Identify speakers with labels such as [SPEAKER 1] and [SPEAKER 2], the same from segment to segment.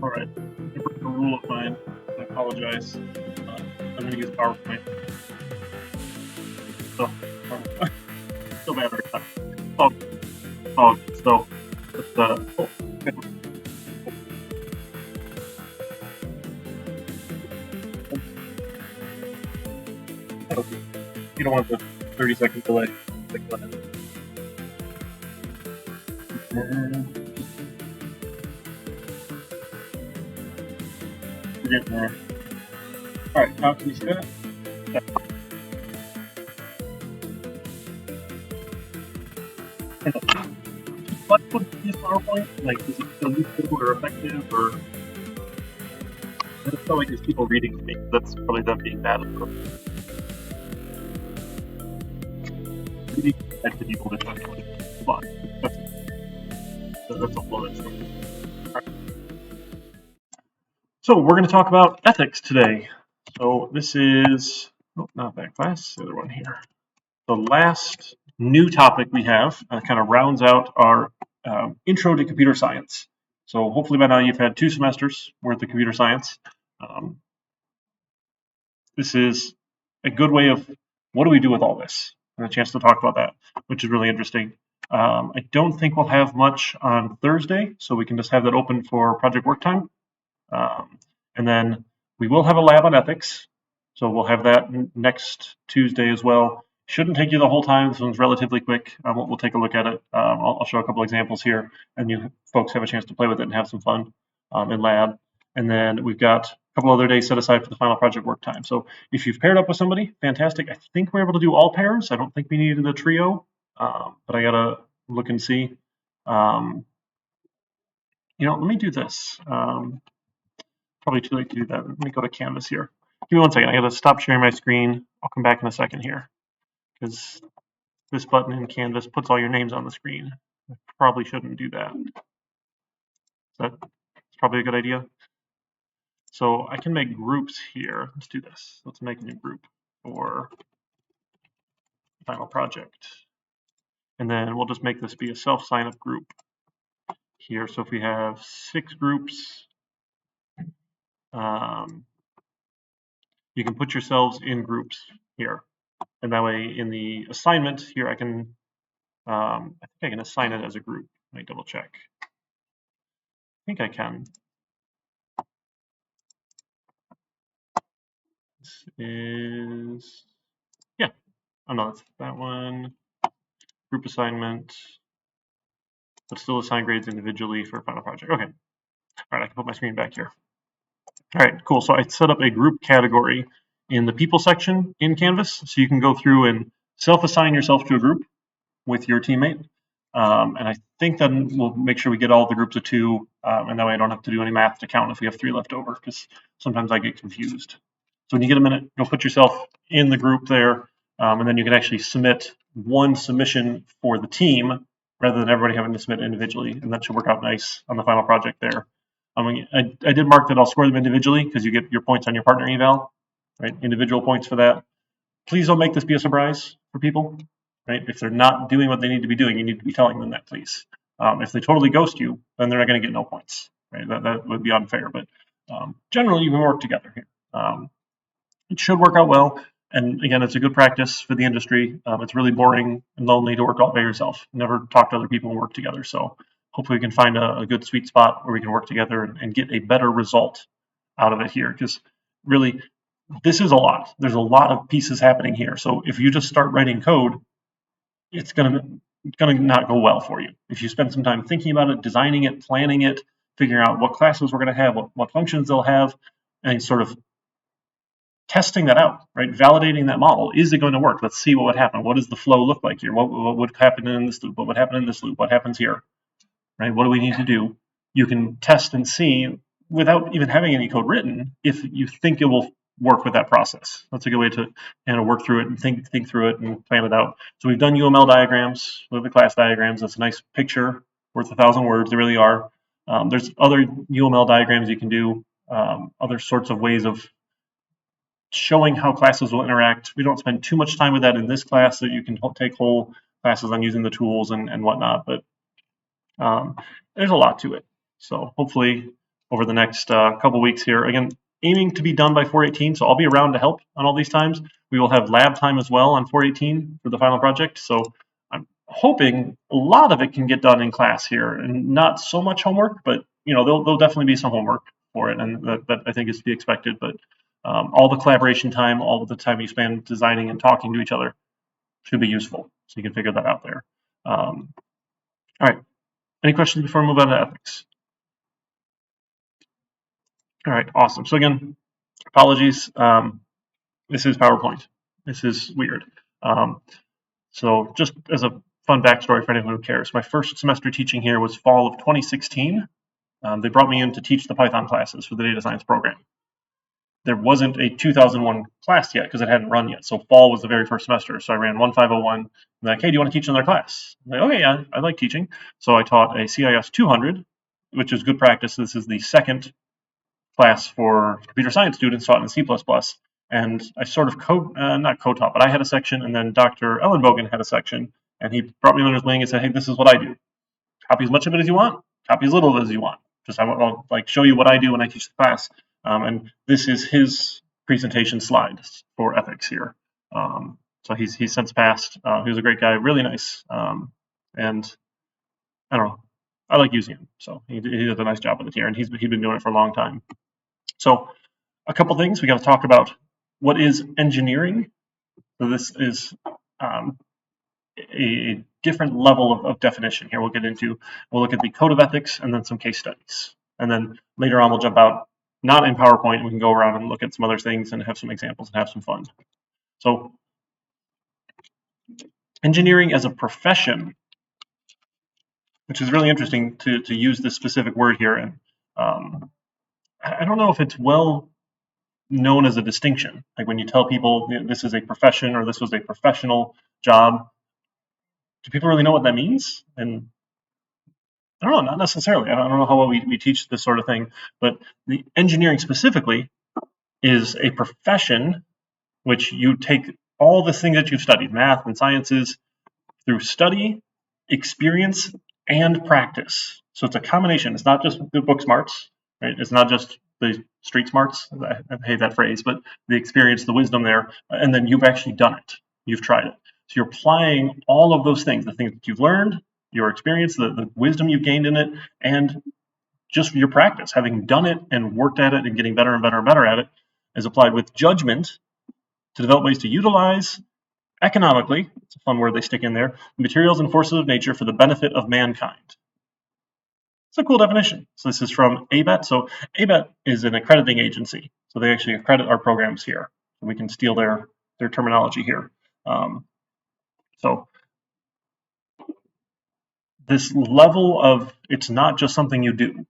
[SPEAKER 1] All right. I broke a rule of mine. I apologize. I'm going to use PowerPoint. So, still bad every time. Oh, so let's, you don't want the 30-second delay. We're getting there. All right, now can you see that? Yeah. What would use PowerPoint? Like, is it still useful or effective, or I just feel like there's people reading to me. That's probably them being bad at reading at the people that don't know it. But that's a whole other story. Right. So we're going to talk about ethics today. So this is not that class, the other one here. The last new topic we have kind of rounds out our intro to computer science. So hopefully by now you've had 2 semesters worth of computer science. This is a good way of what do we do with all this, and a chance to talk about that, which is really interesting. I don't think we'll have much on Thursday, so we can just have that open for project work time. And then we will have a lab on ethics, so we'll have that next Tuesday as well. Shouldn't take you the whole time. This one's relatively quick. We'll take a look at it. I'll show a couple examples here, and you folks have a chance to play with it and have some fun in lab. And then we've got a couple other days set aside for the final project work time. So if you've paired up with somebody, fantastic. I think we're able to do all pairs. I don't think we needed a trio, but I gotta look and see. Let me do this. Probably too late to do that. Let me go to Canvas here. Give me 1 second. I gotta stop sharing my screen. I'll come back in a second here because this button in Canvas puts all your names on the screen. I probably shouldn't do that. That's probably a good idea. So I can make groups here. Let's do this. Let's make a new group for final project. And then we'll just make this be a self sign-up group here. So if we have 6 groups, you can put yourselves in groups here. And that way in the assignment here, I think I can assign it as a group. Let me double check. I think I can. This is, yeah. Oh no, that's that one. Group assignment. But still assign grades individually for final project. Okay. All right, I can put my screen back here. All right, cool. So I set up a group category in the people section in Canvas. So you can go through and self-assign yourself to a group with your teammate. And I think then we'll make sure we get all the groups of 2, and that way I don't have to do any math to count if we have 3 left over, because sometimes I get confused. So when you get a minute, go put yourself in the group there, and then you can actually submit one submission for the team rather than everybody having to submit individually, and that should work out nice on the final project there. I did mark that I'll score them individually because you get your points on your partner eval, right? Individual points for that. Please don't make this be a surprise for people. Right? If they're not doing what they need to be doing, you need to be telling them that, please. If they totally ghost you, then they're not going to get no points. Right? That would be unfair. But generally, you can work together here. It should work out well. And again, it's a good practice for the industry. It's really boring and lonely to work all by yourself. Never talk to other people and work together. So hopefully we can find a good sweet spot where we can work together and get a better result out of it here. Because really, this is a lot. There's a lot of pieces happening here. So if you just start writing code, it's gonna not go well for you. If you spend some time thinking about it, designing it, planning it, figuring out what classes we're going to have, what functions they'll have, and sort of testing that out, right? Validating that model. Is it going to work? Let's see what would happen. What does the flow look like here? What would happen in this loop? What would happen in this loop? What happens here? Right? What do we need to do? You can test and see without even having any code written if you think it will work with that process. That's a good way to work through it and think through it and plan it out. So we've done UML diagrams with the class diagrams. That's a nice picture worth 1,000 words. They really are. There's other UML diagrams you can do, other sorts of ways of showing how classes will interact. We don't spend too much time with that in this class, so you can take whole classes on using the tools and whatnot, but there's a lot to it. So hopefully over the next couple weeks here. Again, aiming to be done by 418, so I'll be around to help on all these times. We will have lab time as well on 418 for the final project, so I'm hoping a lot of it can get done in class here, and not so much homework, but there'll definitely be some homework for it, and that I think is to be expected. But all the collaboration time, all of the time you spend designing and talking to each other should be useful, so you can figure that out there. All right, any questions before we move on to ethics? All right, awesome. So again, apologies. This is PowerPoint. This is weird. So just as a fun backstory for anyone who cares, my first semester teaching here was fall of 2016. They brought me in to teach the Python classes for the data science program. There wasn't a 2001 class yet because it hadn't run yet. So fall was the very first semester. So I ran 1501. I'm like, hey, do you want to teach another class? I'm like, okay, yeah, I like teaching. So I taught a CIS 200, which is good practice. This is the second class for computer science students taught in C++. And I sort of not co-taught, but I had a section, and then Dr. Ellenbogen had a section, and he brought me under his wing and said, hey, this is what I do. Copy as much of it as you want, copy as little of it as you want. Just I'll like show you what I do when I teach the class. And this is his presentation slides for ethics here. So he's since passed. He was a great guy, really nice. And I don't know, I like using him. So he does a nice job with it here, and he's been doing it for a long time. So a couple things we got to talk about. What is engineering? So this is a different level of definition here. We'll look at the code of ethics and then some case studies. And then later on, we'll jump out, not in PowerPoint, we can go around and look at some other things and have some examples and have some fun. So engineering as a profession, which is really interesting to use this specific word here. And I don't know if it's well known as a distinction. Like when you tell people this is a profession or this was a professional job, do people really know what that means? And I don't know, not necessarily. I don't know how well we teach this sort of thing, but the engineering specifically is a profession which you take all the things that you've studied, math and sciences, through study, experience, and practice. So it's a combination. It's not just the book smarts, right? It's not just the street smarts. I hate that phrase, but the experience, the wisdom there, and then you've actually done it. You've tried it. So you're applying all of those things, the things that you've learned, your experience, the wisdom you've gained in it, and just your practice, having done it and worked at it and getting better and better and better at it, is applied with judgment to develop ways to utilize economically, it's a fun word they stick in there, materials and forces of nature for the benefit of mankind. It's a cool definition. So this is from ABET. So ABET is an accrediting agency. So they actually accredit our programs here. So we can steal their terminology here. So this level of it's not just something you do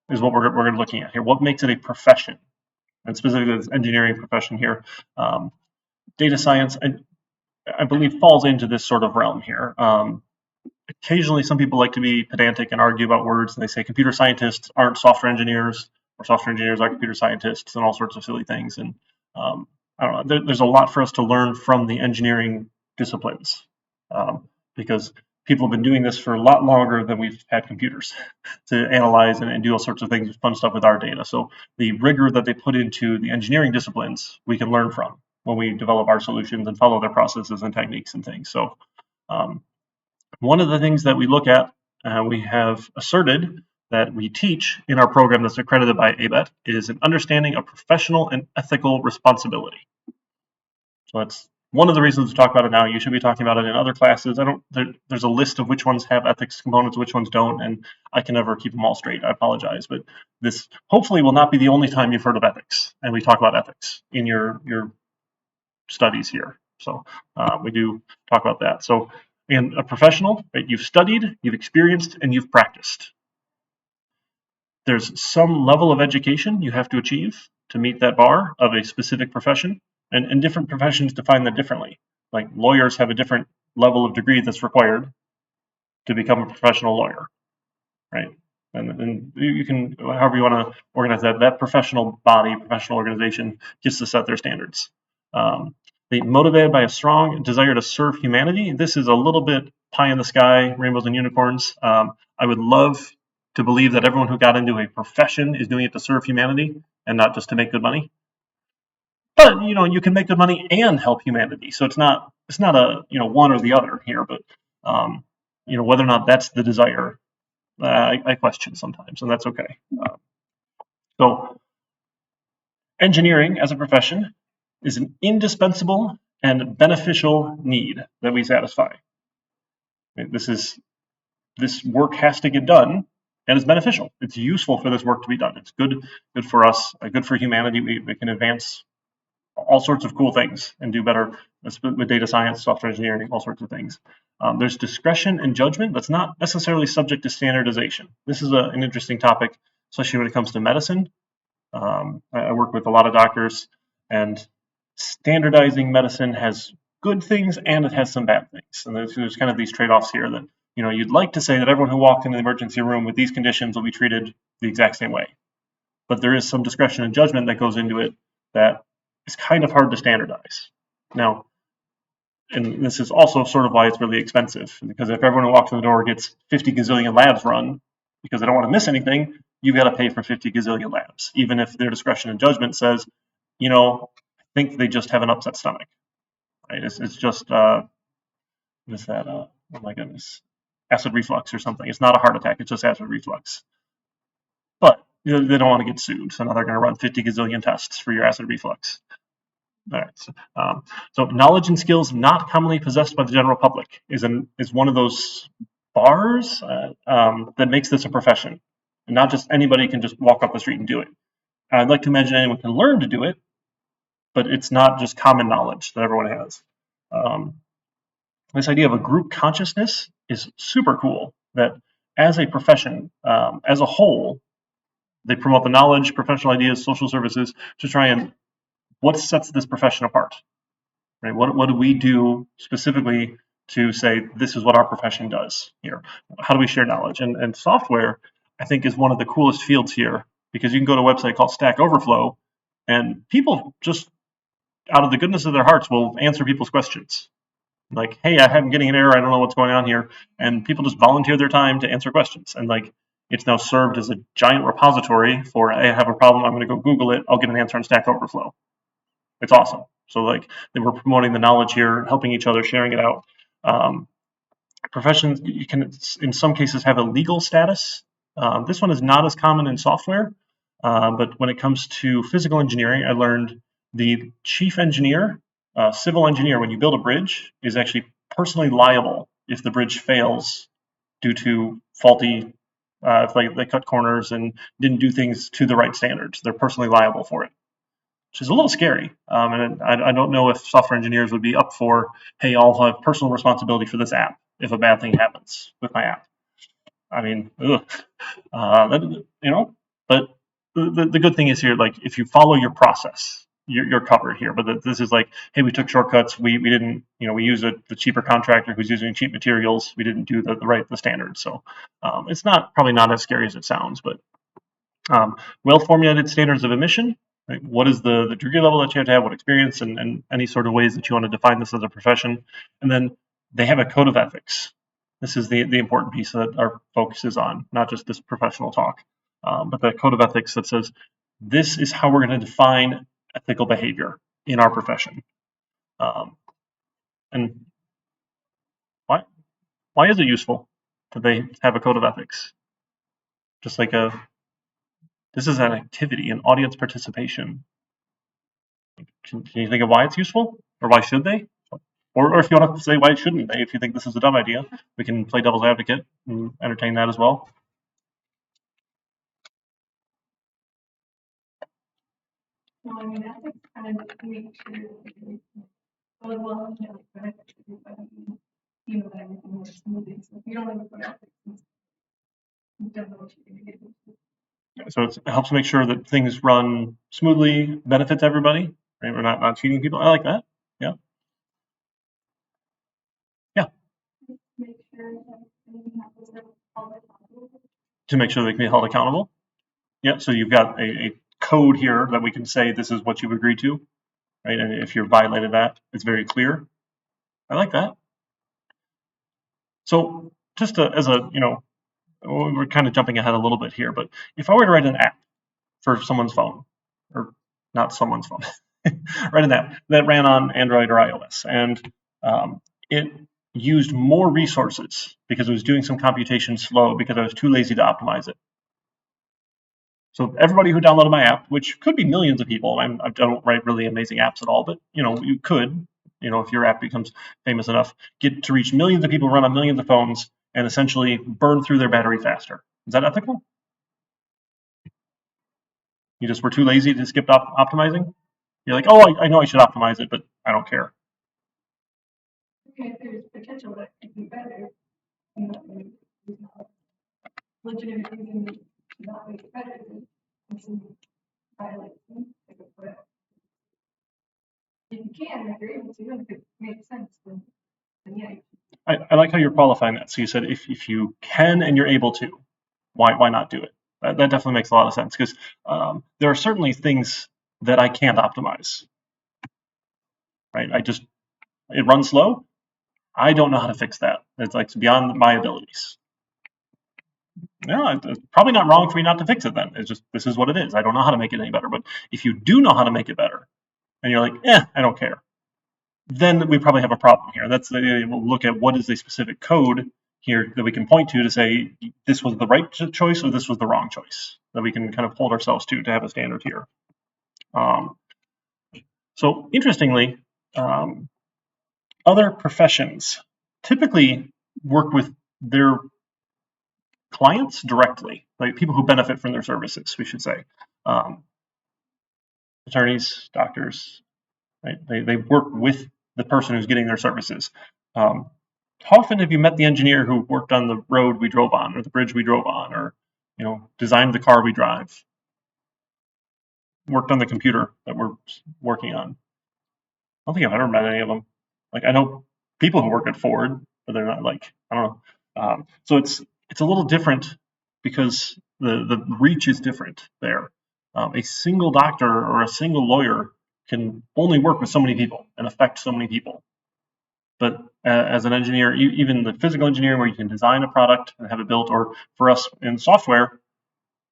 [SPEAKER 1] is what we're looking at here. What makes it a profession? And specifically this engineering profession here. Data science, I believe, falls into this sort of realm here. Occasionally, some people like to be pedantic and argue about words, and they say computer scientists aren't software engineers, or software engineers are computer scientists, and all sorts of silly things. And I don't know, there's a lot for us to learn from the engineering disciplines, because people have been doing this for a lot longer than we've had computers to analyze and do all sorts of things, fun stuff with our data. So the rigor that they put into the engineering disciplines, we can learn from when we develop our solutions and follow their processes and techniques and things. So one of the things that we look at, we have asserted that we teach in our program that's accredited by ABET is an understanding of professional and ethical responsibility. So that's one of the reasons to talk about it now. You should be talking about it in other classes. There's a list of which ones have ethics components, which ones don't, and I can never keep them all straight. I apologize, but this hopefully will not be the only time you've heard of ethics and we talk about ethics in your studies here. So we do talk about that. So again, a professional, right? You've studied, you've experienced, and you've practiced. There's some level of education you have to achieve to meet that bar of a specific profession, and different professions define that differently. Like lawyers have a different level of degree that's required to become a professional lawyer, right? And you can, however you want to organize that professional body, professional organization gets to set their standards. They motivated by a strong desire to serve humanity. This is a little bit pie in the sky, rainbows and unicorns. I would love to believe that everyone who got into a profession is doing it to serve humanity and not just to make good money. But you can make good money and help humanity, so it's not a one or the other here. But whether or not that's the desire, I question sometimes, and that's okay. So engineering as a profession is an indispensable and beneficial need that we satisfy. This work has to get done, and it's beneficial. It's useful for this work to be done. It's good for us, good for humanity. We can advance all sorts of cool things and do better with data science, software engineering, all sorts of things. There's discretion and judgment that's not necessarily subject to standardization. This is an interesting topic, especially when it comes to medicine. I work with a lot of doctors, and standardizing medicine has good things and it has some bad things. And there's kind of these trade-offs here that you'd like to say that everyone who walked into the emergency room with these conditions will be treated the exact same way. But there is some discretion and judgment that goes into it that is kind of hard to standardize. Now, and this is also sort of why it's really expensive, because if everyone who walks in the door gets 50 gazillion labs run because they don't want to miss anything, you've got to pay for 50 gazillion labs, even if their discretion and judgment says, I think they just have an upset stomach. Right? It's just, what is that? Oh my goodness. Acid reflux or something. It's not a heart attack, it's just acid reflux. But they don't want to get sued, so now they're going to run 50 gazillion tests for your acid reflux. All right. So knowledge and skills not commonly possessed by the general public is one of those bars that makes this a profession, and not just anybody can just walk up the street and do it. I'd like to imagine anyone can learn to do it, but it's not just common knowledge that everyone has. This idea of a group consciousness is super cool. That as a profession, as a whole, they promote the knowledge, professional ideas, social services to try and what sets this profession apart. Right? What do we do specifically to say this is what our profession does here? How do we share knowledge? And software, I think, is one of the coolest fields here, because you can go to a website called Stack Overflow, and people just out of the goodness of their hearts will answer people's questions. Like, hey, I'm getting an error, I don't know what's going on here, and people just volunteer their time to answer questions. And it's now served as a giant repository for, hey, I have a problem, I'm going to go Google it, I'll get an answer on Stack Overflow. It's awesome. So they were promoting the knowledge here, helping each other, sharing it out. Professions, you can in some cases have a legal status. This one is not as common in software, but when it comes to physical engineering, I learned the chief engineer, civil engineer, when you build a bridge, is actually personally liable if the bridge fails due to faulty, if they cut corners and didn't do things to the right standards. They're personally liable for it, which is a little scary. And I don't know if software engineers would be up for, hey, I'll have personal responsibility for this app if a bad thing happens with my app. I mean, but the good thing is here, if you follow your process, you're covered here. But this is hey, we took shortcuts. We didn't, we used the cheaper contractor who's using cheap materials. We didn't do the standards. So it's probably not as scary as it sounds, but well-formulated standards of admission. Right? What is the degree level that you have to have, what experience, and any sort of ways that you want to define this as a profession. And then they have a code of ethics. This is the important piece that our focus is on, not just this professional talk, but the code of ethics that says this is how we're going to define ethical behavior in our profession. And why is it useful that they have a code of ethics? Just this is an activity, an audience participation. Can you think of why it's useful, or why should they? Or if you want to say why shouldn't they, if you think this is a dumb idea, we can play devil's advocate and entertain that as well.
[SPEAKER 2] No, I mean, ethics kind of make sure that well, that everything works smoothly. So if you don't have put ethics, you don't know what you're going to get into.
[SPEAKER 1] So it helps make sure that things run smoothly, benefits everybody. Right? We're not cheating people. I like that. Yeah. Yeah.
[SPEAKER 2] Make sure that
[SPEAKER 1] to make sure they can be held accountable. Yeah. So you've got a code here that we can say this is what you've agreed to, right? And if you've violated that, it's very clear. I like that. So just as a we're kind of jumping ahead a little bit here, but if I were to write an app for someone's phone, or not someone's phone, write an app that ran on Android or iOS, and it used more resources because it was doing some computation slow because I was too lazy to optimize it. So everybody who downloaded my app, which could be millions of people, I don't write really amazing apps at all, but you could, if your app becomes famous enough, get to reach millions of people, run on millions of phones, and essentially burn through their battery faster. Is that ethical? You just were too lazy to skip optimizing? You're like, oh, I know I should optimize it, but I don't care.
[SPEAKER 2] Okay, if there's potential that could be better, you know, there's not legitimate reason to not make it better, then it's in violation. If you can, if you're able to, if it makes sense, then yeah.
[SPEAKER 1] I like how you're qualifying that. So you said if you can and you're able to, why not do it? That definitely makes a lot of sense because there are certainly things that I can't optimize. Right? It runs slow. I don't know how to fix that. It's like beyond my abilities. Yeah, it's probably not wrong for me not to fix it then. It's just this is what it is. I don't know how to make it any better. But if you do know how to make it better, and you're like, I don't care, then we probably have a problem here. That's we'll look at what is the specific code here that we can point to say this was the right choice or this was the wrong choice that we can kind of hold ourselves to have a standard here. So interestingly, other professions typically work with their clients directly, like people who benefit from their services, we should say. Attorneys, doctors, right? They work with the person who's getting their services. How often have you met the engineer who worked on the road we drove on, or the bridge we drove on, or designed the car we drive, worked on the computer that we're working on? I don't think I've ever met any of them. Like I know people who work at Ford, but they're not like I don't know. So it's a little different because the reach is different there. A single doctor or a single lawyer can only work with so many people and affect so many people. But as an engineer, even the physical engineering where you can design a product and have it built, or for us in software,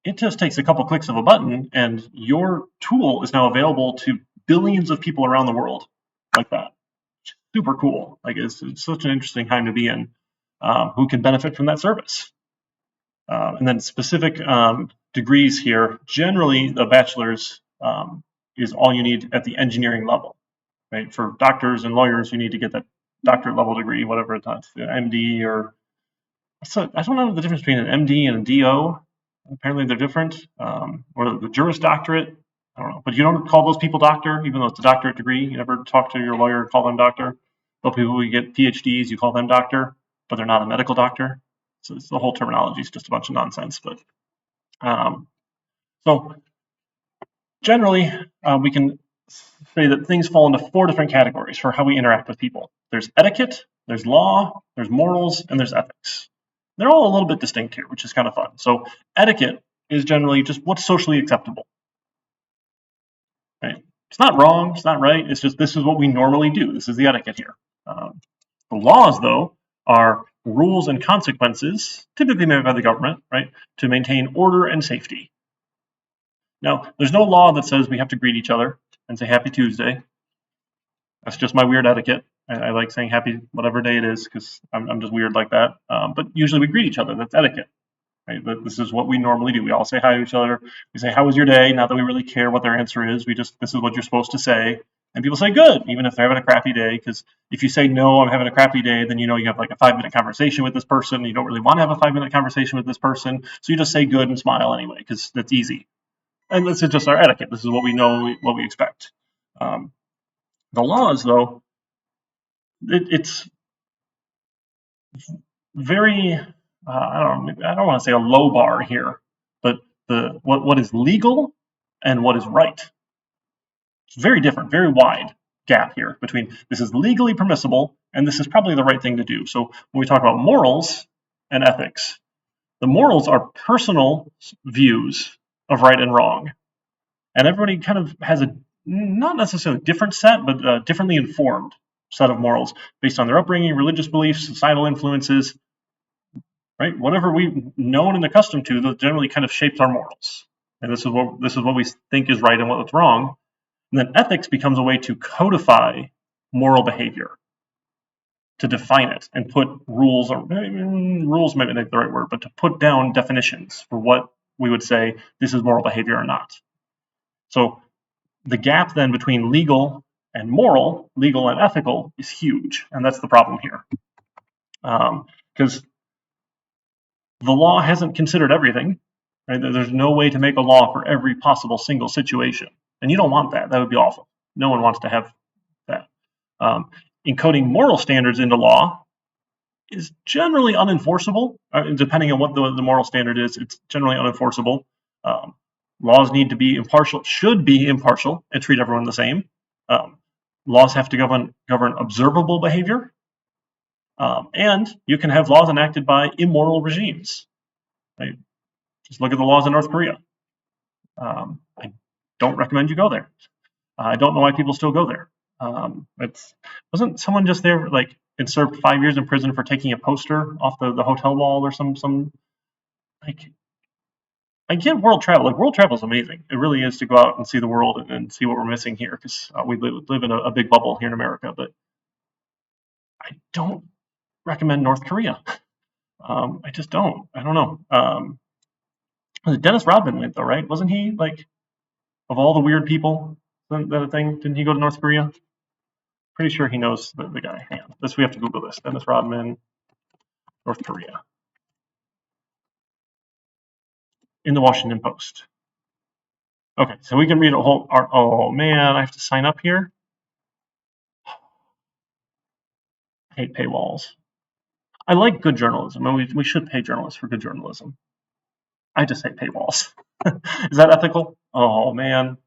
[SPEAKER 1] it just takes a couple clicks of a button and your tool is now available to billions of people around the world like that. Super cool. Like it's such an interesting time to be in who can benefit from that service. And then specific degrees here, generally the bachelor's is all you need at the engineering level, right? For doctors and lawyers, you need to get that doctorate level degree, whatever it's MD or so. I don't know the difference between an MD and a DO. Apparently they're different. Or the Juris Doctorate. I don't know, but you don't call those people doctor, even though it's a doctorate degree. You never talk to your lawyer and call them doctor. But people who get PhDs, you call them doctor, but they're not a medical doctor. So it's the whole terminology is just a bunch of nonsense. But so generally, we can say that things fall into 4 different categories for how we interact with people. There's etiquette, there's law, there's morals, and there's ethics. They're all a little bit distinct here, which is kind of fun. So etiquette is generally just what's socially acceptable. Right? It's not wrong, it's not right, it's just this is what we normally do. This is the etiquette here. The laws, though, are rules and consequences, typically made by the government, right, to maintain order and safety. Now, there's no law that says we have to greet each other and say Happy Tuesday. That's just my weird etiquette. I like saying happy whatever day it is because I'm just weird like that. But usually we greet each other. That's etiquette. Right? But this is what we normally do. We all say hi to each other. We say, how was your day? Not that we really care what their answer is. This is what you're supposed to say. And people say good, even if they're having a crappy day. Because if you say, no, I'm having a crappy day, then you have like a 5-minute conversation with this person. You don't really want to have a 5-minute conversation with this person. So you just say good and smile anyway, because that's easy. And this is just our etiquette. This is what we know, what we expect. The laws, though, it's very I don't want to say a low bar here, but what is legal and what is right. It's very different, very wide gap here between this is legally permissible and this is probably the right thing to do. So when we talk about morals and ethics, the morals are personal views of right and wrong. And everybody kind of has a not necessarily different set, but differently informed set of morals based on their upbringing, religious beliefs, societal influences. right? Whatever we've known and accustomed to, that generally kind of shapes our morals. And this is what we think is right and what's wrong. And then ethics becomes a way to codify moral behavior, to define it and put rules, or rules might not be the right word, but to put down definitions for what we would say this is moral behavior or not. So the gap then between legal and moral, legal and ethical, is huge, and that's the problem here. Because the law hasn't considered everything. Right? There's no way to make a law for every possible single situation, and you don't want that. That would be awful. No one wants to have that. Encoding moral standards into law is generally unenforceable. Depending on what the moral standard is, it's generally unenforceable. Laws need to be impartial, should be impartial, and treat everyone the same. Laws have to govern observable behavior, and you can have laws enacted by immoral regimes. Right? Just look at the laws in North Korea. I don't recommend you go there. I don't know why people still go there. Wasn't someone just there like and served 5 years in prison for taking a poster off the hotel wall or some like. I get world travel. Like world travel is amazing. It really is to go out and see the world and see what we're missing here because we live in a big bubble here in America. But I don't recommend North Korea. I just don't. I don't know. Dennis Rodman went though, right? Wasn't he like of all the weird people? That thing? Didn't he go to North Korea? Pretty sure he knows the guy. Hang on. We have to Google this. Dennis Rodman, North Korea. In the Washington Post. Okay, so we can read a whole. Oh man, I have to sign up here. I hate paywalls. I like good journalism, and we should pay journalists for good journalism. I just hate paywalls. Is that ethical? Oh man,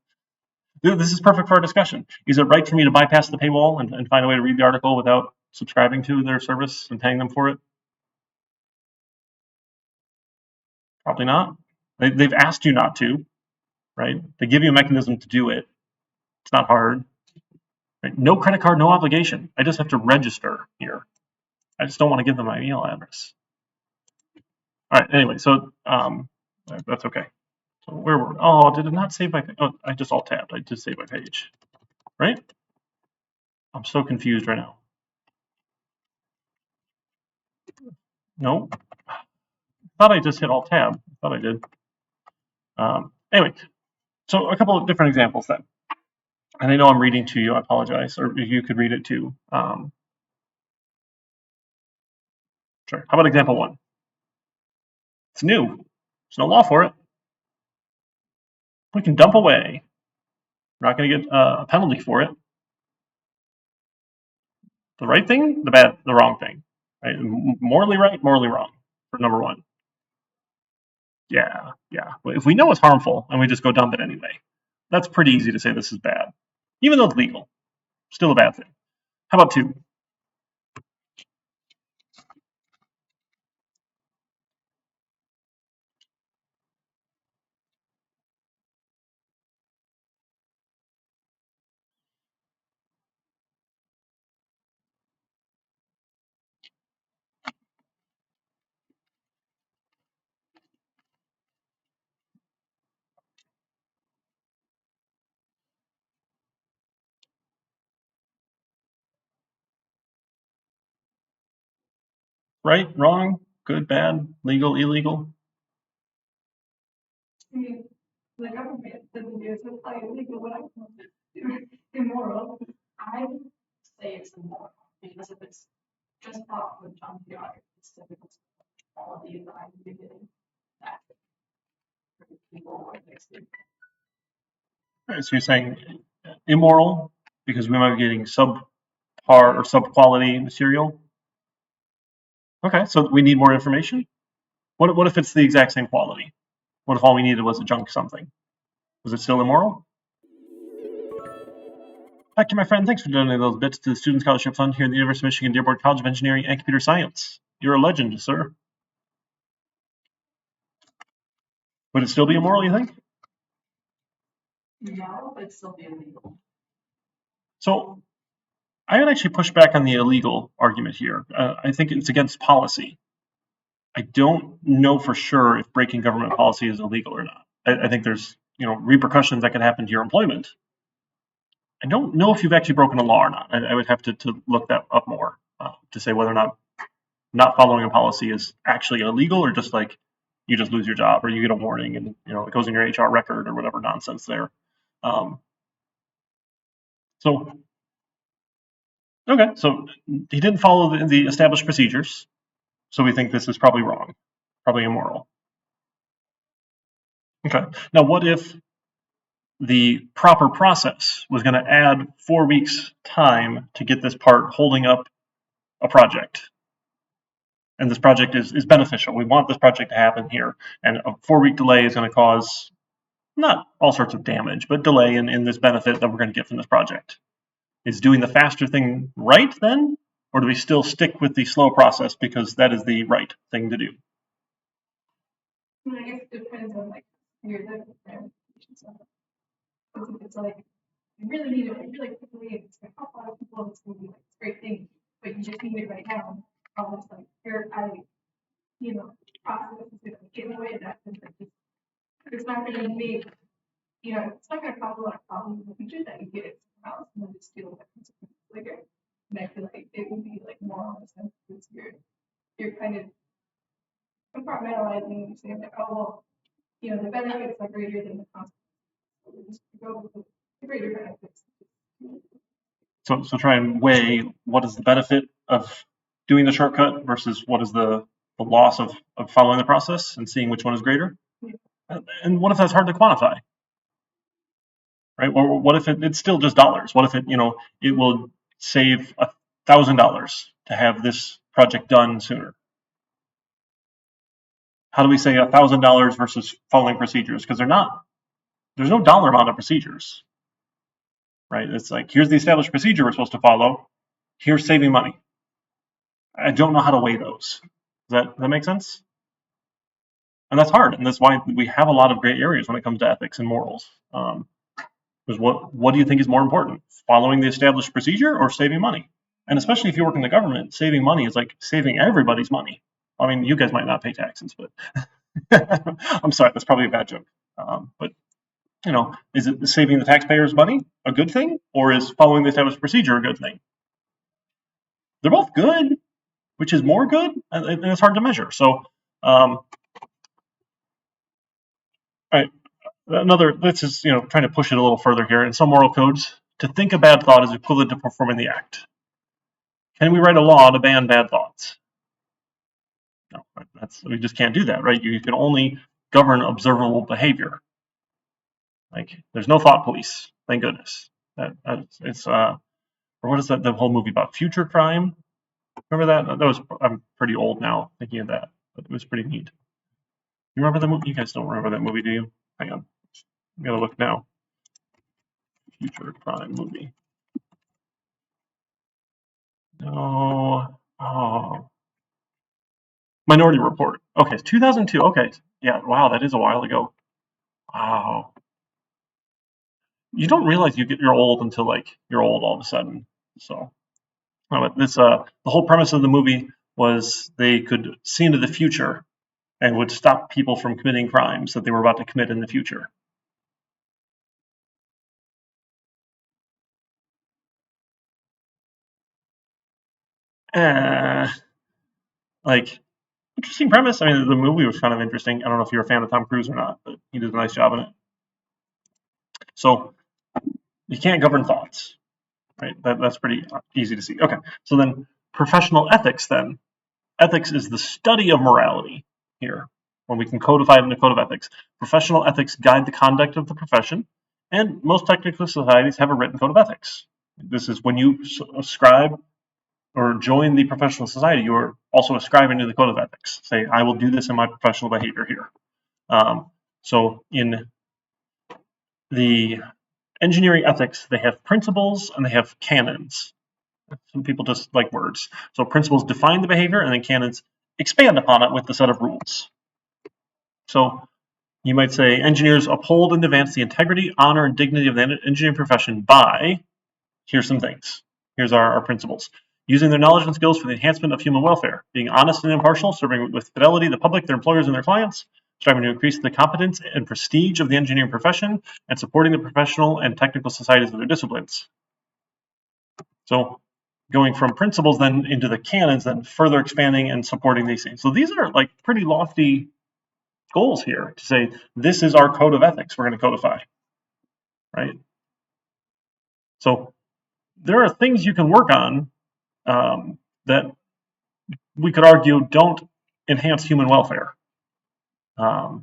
[SPEAKER 1] this is perfect for our discussion. Is it right for me to bypass the paywall and find a way to read the article without subscribing to their service and paying them for it? Probably not. They've asked you not to, right? They give you a mechanism to do it. It's not hard. Right? No credit card, no obligation. I just have to register here. I just don't want to give them my email address. All right. Anyway, so that's okay. So where were we? Oh, did it not save my? Oh, I just alt tabbed. I just saved my page. Right? I'm so confused right now. No, thought I just hit alt tab. Thought I did. Anyway, so a couple of different examples then. And I know I'm reading to you. I apologize, or you could read it too. Sure. How about example one? It's new. There's no law for it. We can dump away. We're not going to get a penalty for it. The right thing, the wrong thing. Right? Morally right, morally wrong. For number one. Yeah. But if we know it's harmful and we just go dump it anyway, that's pretty easy to say this is bad, even though it's legal. Still a bad thing. How about two? Right, wrong, good, bad, legal, illegal.
[SPEAKER 2] I mean, the government doesn't do it, so it's like illegal, what I do, immoral. I say it's immoral because if it's just bought with junkyard, it's typical quality that I'm getting that people are fixing.
[SPEAKER 1] Right, so you're saying immoral because we might be getting subpar or sub-quality material. Okay, so we need more information. What if it's the exact same quality? What if all we needed was a junk something? Was it still immoral? Back to my friend, thanks for donating those bits to the Student Scholarship Fund here at the University of Michigan Dearborn College of Engineering and Computer Science. You're a legend, sir. Would it still be immoral, you think?
[SPEAKER 2] No, but it's still be illegal.
[SPEAKER 1] So I would actually push back on the illegal argument here. I think it's against policy. I don't know for sure if breaking government policy is illegal or not. I think there's repercussions that could happen to your employment. I don't know if you've actually broken a law or not. I would have to look that up more to say whether or not following a policy is actually illegal or just like you just lose your job or you get a warning and it goes in your HR record or whatever nonsense there. So okay, so he didn't follow the established procedures, so we think this is probably wrong, probably immoral. Okay, now what if the proper process was going to add 4 weeks time to get this part holding up a project? And this project is beneficial. We want this project to happen here. And a 4-week delay is going to cause not all sorts of damage, but delay in this benefit that we're going to get from this project. Is doing the faster thing right then? Or do we still stick with the slow process because that is the right thing to do?
[SPEAKER 2] I guess it depends on like your application stuff. Because if it's like you really need it really quickly, it's gonna help a lot of people, it's gonna be like this great thing, but you just need it right now. Almost like bureaucratic, process is gonna get in the way of that. It's not gonna make, it's not gonna cause a lot of problems in the future that you get it somewhere else and then just deal with it later. And I feel like it would be like more on the sense because you're kind of compartmentalizing and saying like, oh well, the benefits are greater than the consequences. So we just go with the greater benefits.
[SPEAKER 1] So try and weigh what is the benefit of doing the shortcut versus what is the loss of following the process and seeing which one is greater. And what if that's hard to quantify? Right? Or what if it's still just dollars? What if it will save $1,000 to have this project done sooner? How do we say $1,000 versus following procedures? Because there's no dollar amount of procedures, right? It's like, here's the established procedure we're supposed to follow. Here's saving money. I don't know how to weigh those. Does that make sense? And that's hard, and that's why we have a lot of gray areas when it comes to ethics and morals. Because what do you think is more important, following the established procedure or saving money? And especially if you work in the government, saving money is like saving everybody's money. I mean, you guys might not pay taxes, but I'm sorry, that's probably a bad joke. But is it saving the taxpayers' money a good thing, or is following the established procedure a good thing? They're both good. Which is more good, and it's hard to measure. So, all right, this is trying to push it a little further here. In some moral codes, to think a bad thought is equivalent to performing the act. Can we write a law to ban bad thoughts? No, we just can't do that, right? You can only govern observable behavior. Like, there's no thought police, thank goodness. It's or what is that? The whole movie about future crime. Remember that? I'm pretty old now thinking of that, but it was pretty neat. You remember the movie? You guys don't remember that movie, do you? Hang on, I'm gonna look now. Future crime movie. No. Oh. Minority Report. Okay, it's 2002. Okay, yeah. Wow, that is a while ago. Wow. You don't realize you're old until like you're old all of a sudden. So, the whole premise of the movie was they could see into the future and would stop people from committing crimes that they were about to commit in the future. Like, interesting premise. I mean, the movie was kind of interesting. I don't know if you're a fan of Tom Cruise or not, but he did a nice job in it. So you can't govern thoughts, right? That's pretty easy to see. Okay, so then professional ethics then. Ethics is the study of morality here, when we can codify it in the code of ethics. Professional ethics guide the conduct of the profession, and most technical societies have a written code of ethics. This is when you ascribe or join the professional society, you are also ascribing to the code of ethics. Say, I will do this in my professional behavior here. So in the engineering ethics, they have principles and they have canons. Some people just like words. So principles define the behavior, and then canons expand upon it with the set of rules. So you might say engineers uphold and advance the integrity, honor, and dignity of the engineering profession by, here's some things. Here's our principles. using their knowledge and skills for the enhancement of human welfare, being honest and impartial, serving with fidelity the public, their employers, and their clients, striving to increase the competence and prestige of the engineering profession, and supporting the professional and technical societies of their disciplines. So going from principles then into the canons, then further expanding and supporting these things. So these are like pretty lofty goals here to say, this is our code of ethics we're going to codify, right? So there are things you can work on that we could argue don't enhance human welfare. I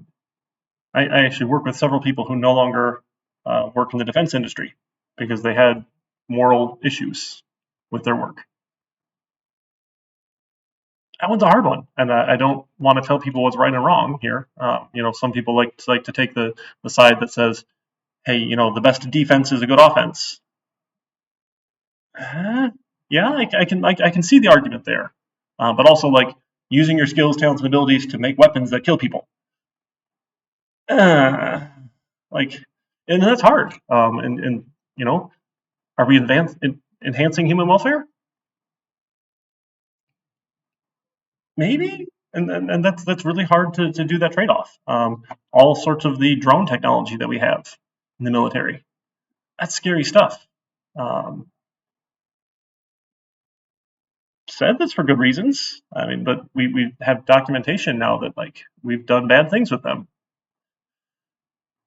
[SPEAKER 1] actually work with several people who no longer work in the defense industry because they had moral issues with their work. That one's a hard one, and I don't want to tell people what's right and wrong here. Some people like to take the side that says, "Hey, the best defense is a good offense." Yeah, I can see the argument there, but also like using your skills, talents, and abilities to make weapons that kill people. And that's hard. Are we enhancing human welfare? Maybe, and that's really hard to do that trade-off. All sorts of the drone technology that we have in the military, that's scary stuff. Said that's for good reasons. I mean, but we have documentation now that like we've done bad things with them.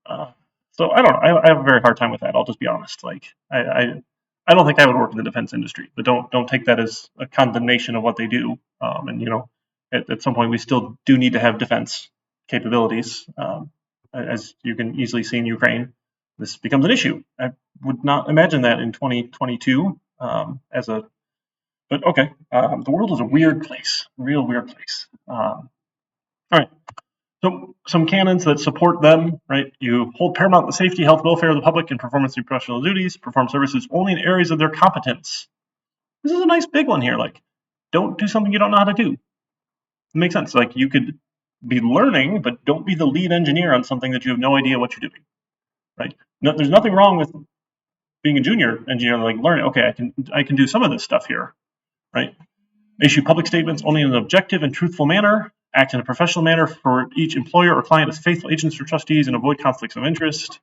[SPEAKER 1] So I don't know. I have a very hard time with that. I'll just be honest. Like I don't think I would work in the defense industry, but don't take that as a condemnation of what they do. At some point we still do need to have defense capabilities. As you can easily see in Ukraine, this becomes an issue. I would not imagine that in 2022 but okay. The world is a weird place, real weird place. All right. So some canons that support them, right? You hold paramount the safety, health, welfare of the public and performance of professional duties, perform services only in areas of their competence. This is a nice big one here. Like, don't do something you don't know how to do. It makes sense. Like you could be learning, but don't be the lead engineer on something that you have no idea what you're doing, right? No, there's nothing wrong with being a junior engineer, like learning, okay, I can do some of this stuff here, right? Issue public statements only in an objective and truthful manner. Act in a professional manner for each employer or client as faithful agents or trustees and avoid conflicts of interest.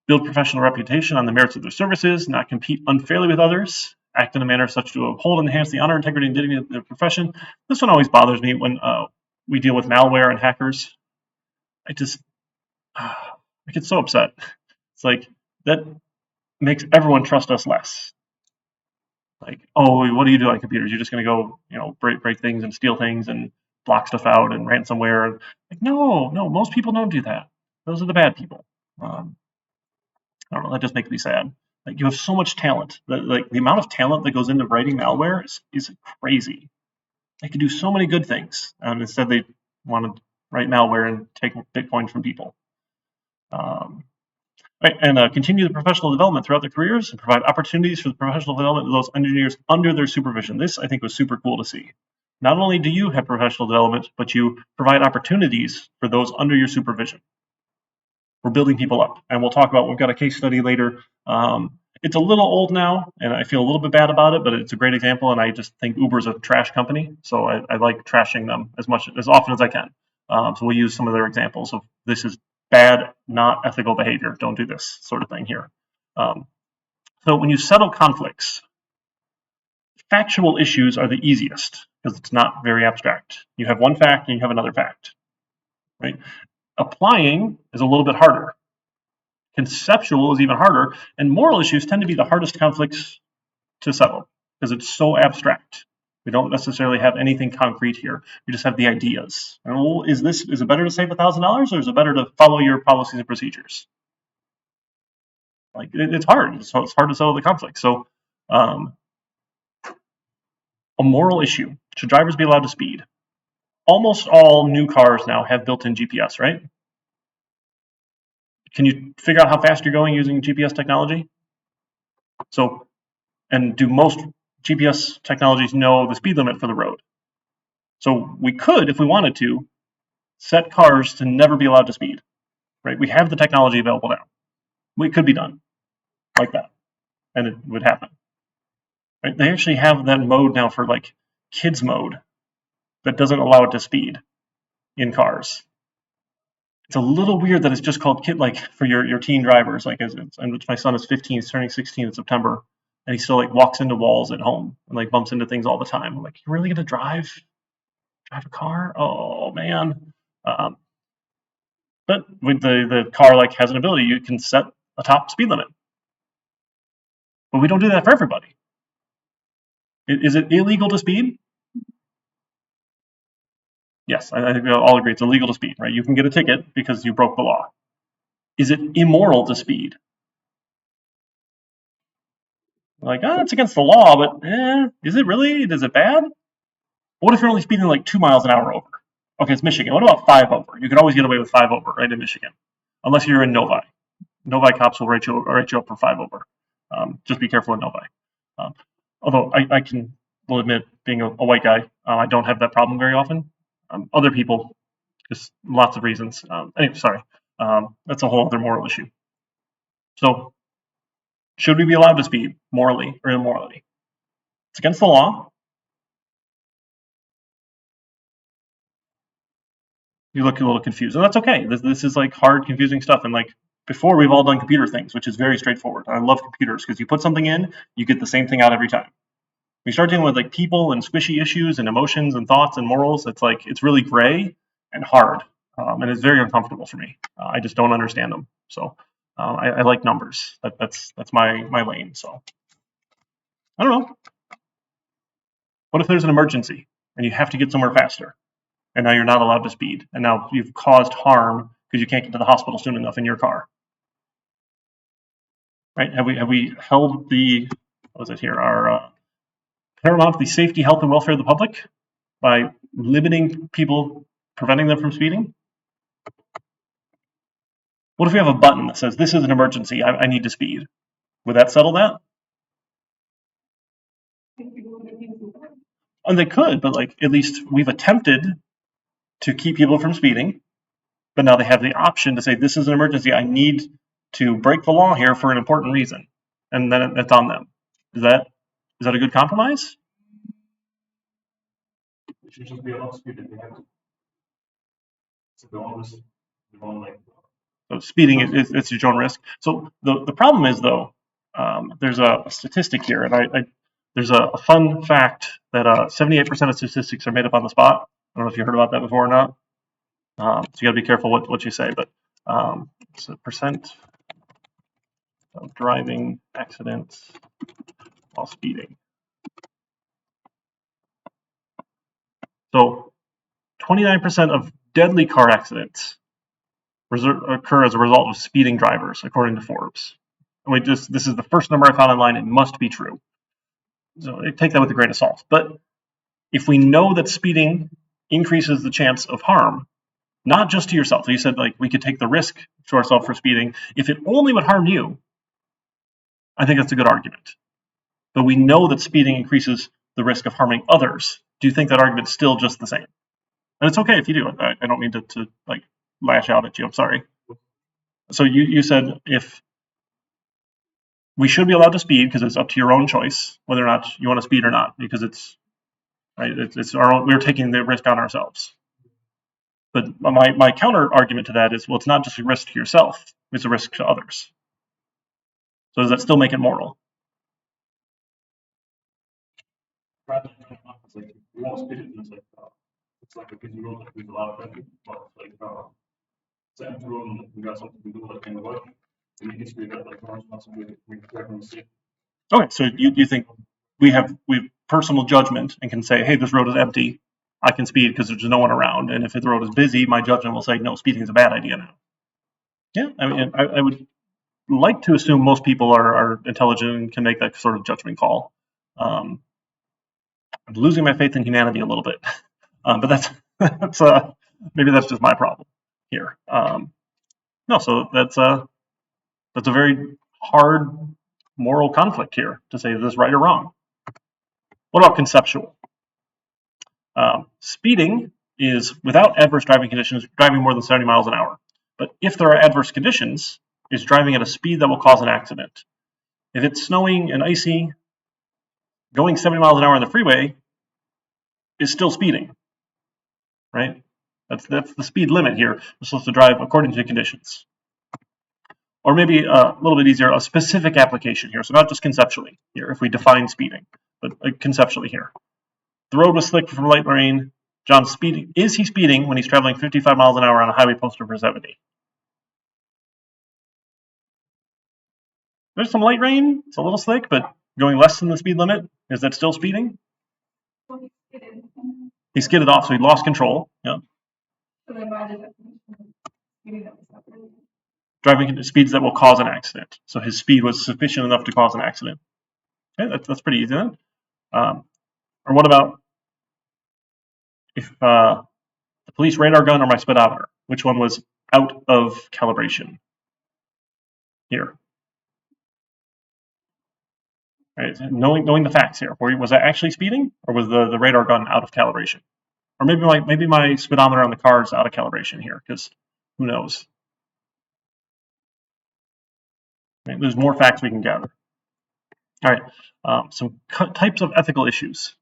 [SPEAKER 1] Build professional reputation on the merits of their services, not compete unfairly with others. Act in a manner such to uphold and enhance the honor, integrity, and dignity of their profession. This one always bothers me when we deal with malware and hackers. I get so upset. It's like that makes everyone trust us less. Like, oh, what do you do on computers? You're just going to go, break things and steal things and block stuff out and ransomware. Like, no, most people don't do that. Those are the bad people. I don't know. That just makes me sad. Like, you have so much talent. Like the amount of talent that goes into writing malware is crazy. They could do so many good things, and instead they want to write malware and take Bitcoin from people. Right, and continue the professional development throughout their careers and provide opportunities for the professional development of those engineers under their supervision. This, I think, was super cool to see. Not only do you have professional development, but you provide opportunities for those under your supervision. We're building people up, and we'll talk about, we've got a case study later. It's a little old now, and I feel a little bit bad about it, but it's a great example, and I just think Uber's a trash company, so I like trashing them as often as I can. So we'll use some of their examples of this is bad, not ethical behavior. Don't do this sort of thing here. So when you settle conflicts, factual issues are the easiest because it's not very abstract. You have one fact and you have another fact, right? Applying is a little bit harder. Conceptual is even harder, and moral issues tend to be the hardest conflicts to settle because it's so abstract. We don't necessarily have anything concrete here. We just have the ideas. And, well, is it better to save $1,000 or is it better to follow your policies and procedures? Like it's hard. So it's hard to settle the conflict. So a moral issue. Should drivers be allowed to speed? Almost all new cars now have built-in GPS, right? Can you figure out how fast you're going using GPS technology? So, and do most GPS technologies know the speed limit for the road? So we could, if we wanted to, set cars to never be allowed to speed, right? We have the technology available now. It could be done like that, and it would happen. Right? They actually have that mode now for like kids mode that doesn't allow it to speed in cars. It's a little weird that it's just called kid, like for your teen drivers. Like, and my son is 15, he's turning 16 in September, and he still like walks into walls at home and like bumps into things all the time. I'm like, you really gonna drive a car? Oh man. Um, but with the car like has an ability, you can set a top speed limit, but we don't do that for everybody. Is it illegal to speed? Yes, I think we all agree it's illegal to speed, right? You can get a ticket because you broke the law. Is it immoral to speed? Like, it's against the law, but is it really? Is it bad? What if you're only speeding like 2 miles an hour over? Okay, it's Michigan. What about 5 over? You can always get away with 5 over, right, in Michigan, unless you're in Novi. Novi cops will write you up for 5 over. Just be careful in Novi. Although I will admit, being a white guy, I don't have that problem very often. Other people, just lots of reasons. Anyway, sorry. That's a whole other moral issue. So, should we be allowed to speed morally or immorally? It's against the law. You look a little confused, and that's okay. This is like hard, confusing stuff. And like before, we've all done computer things, which is very straightforward. I love computers because you put something in, you get the same thing out every time. We start dealing with like people and squishy issues and emotions and thoughts and morals. It's like it's really gray and hard, and it's very uncomfortable for me. I just don't understand them. So I like numbers. That's my lane. So I don't know. What if there's an emergency and you have to get somewhere faster, and now you're not allowed to speed, and now you've caused harm because you can't get to the hospital soon enough in your car? Right? Have we held the, what was it here, our paramount the safety, health, and welfare of the public by limiting people, preventing them from speeding? What if we have a button that says this is an emergency, I need to speed? Would that settle that? And they could, but like at least we've attempted to keep people from speeding, but now they have the option to say this is an emergency, I need to break the law here for an important reason, and then it's on them. Is that a good compromise? It should just be allowed to speed if they have to. So speeding is it's your own risk. So the problem is though, there's a statistic here, and there's a fun fact that 78% of statistics are made up on the spot. I don't know if you heard about that before or not. So you got to be careful what you say, but it's a percent of driving accidents while speeding. So 29% of deadly car accidents occur as a result of speeding drivers, according to Forbes. And this is the first number I found online. It must be true. So take that with a grain of salt. But if we know that speeding increases the chance of harm, not just to yourself, you said like we could take the risk to ourselves for speeding. If it only would harm you, I think that's a good argument. But we know that speeding increases the risk of harming others. Do you think that argument's still just the same? And it's okay if you do. I don't mean to like lash out at you. I'm sorry. So you said if we should be allowed to speed because it's up to your own choice whether or not you want to speed or not, because it's right. It's our own. We're taking the risk on ourselves. But my counter argument to that is, well, it's not just a risk to yourself; it's a risk to others. So does that still make it moral? Okay, so you think we've personal judgment and can say, hey, this road is empty, I can speed because there's no one around, and if the road is busy, my judgment will say, no, speeding is a bad idea now. Yeah, I mean, I would like to assume most people are intelligent and can make that sort of judgment call. I'm losing my faith in humanity a little bit, but that's maybe that's just my problem here. No, so that's a very hard moral conflict here to say is this right or wrong. What about conceptual? Speeding is without adverse driving conditions, driving more than 70 miles an hour. But if there are adverse conditions, is driving at a speed that will cause an accident. If it's snowing and icy, going 70 miles an hour on the freeway is still speeding, right? That's the speed limit here. We're supposed to drive according to the conditions. Or maybe a little bit easier, a specific application here. So not just conceptually here, if we define speeding, but conceptually here. The road was slick from light rain. John's speeding. Is he speeding when he's traveling 55 miles an hour on a highway posted for 70? There's some light rain. It's a little slick, but going less than the speed limit, is that still speeding?
[SPEAKER 2] Well, he skidded.
[SPEAKER 1] He skidded off, so he lost control. Yeah.
[SPEAKER 2] So then why does that speeding that was separated?
[SPEAKER 1] Driving at speeds that will cause an accident. So his speed was sufficient enough to cause an accident. Okay, that's pretty easy then. Or what about if the police radar gun or my speedometer? Which one was out of calibration? Here. Right, knowing the facts here. Was I actually speeding, or was the radar gun out of calibration? Or maybe my speedometer on the car is out of calibration here, because who knows? Right, there's more facts we can gather. All right, some types of ethical issues: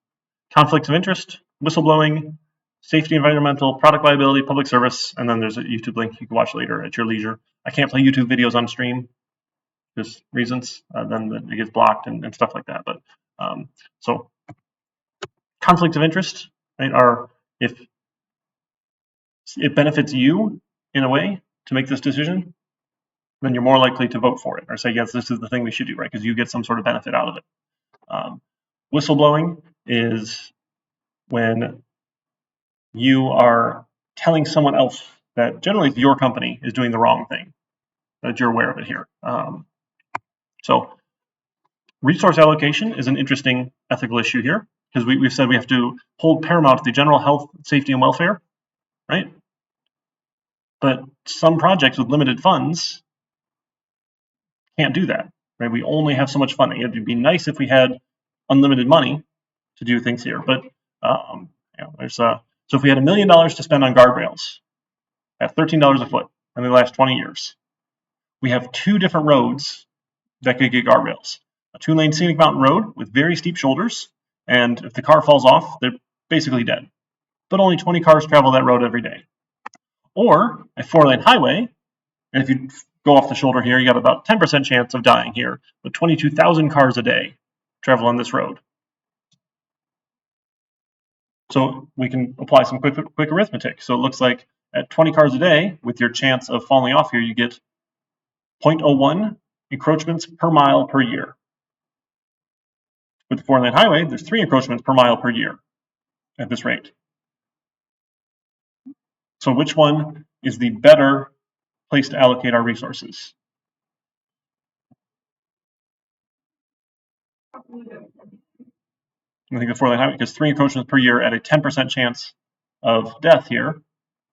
[SPEAKER 1] conflicts of interest, whistleblowing, safety, environmental, product liability, public service, and then there's a YouTube link you can watch later at your leisure. I can't play YouTube videos on stream, just reasons. Then it gets blocked and stuff like that. But so conflicts of interest, right, are if it benefits you in a way to make this decision, then you're more likely to vote for it or say, yes, this is the thing we should do, right? Because you get some sort of benefit out of it. Whistleblowing is when you are telling someone else that generally your company is doing the wrong thing, that you're aware of it here. So resource allocation is an interesting ethical issue here, because we've said we have to hold paramount the general health, safety, and welfare, right? But some projects with limited funds can't do that, right? We only have so much funding. It'd be nice if we had unlimited money to do things here, but there's so if we had $1 million to spend on guardrails at $13 a foot in the last 20 years, we have two different roads that could get guardrails: a 2-lane scenic mountain road with very steep shoulders, and if the car falls off, they're basically dead. But only 20 cars travel that road every day. Or a 4-lane highway, and if you go off the shoulder here, you got about 10% chance of dying here, but 22,000 cars a day travel on this road. So we can apply some quick arithmetic. So it looks like at 20 cars a day, with your chance of falling off here, you get 0.01 encroachments per mile per year. With the 4-lane highway, there's 3 encroachments per mile per year at this rate. So which one is the better place to allocate our resources? I think the 4-lane highway, because 3 encroachments per year at a 10% chance of death here,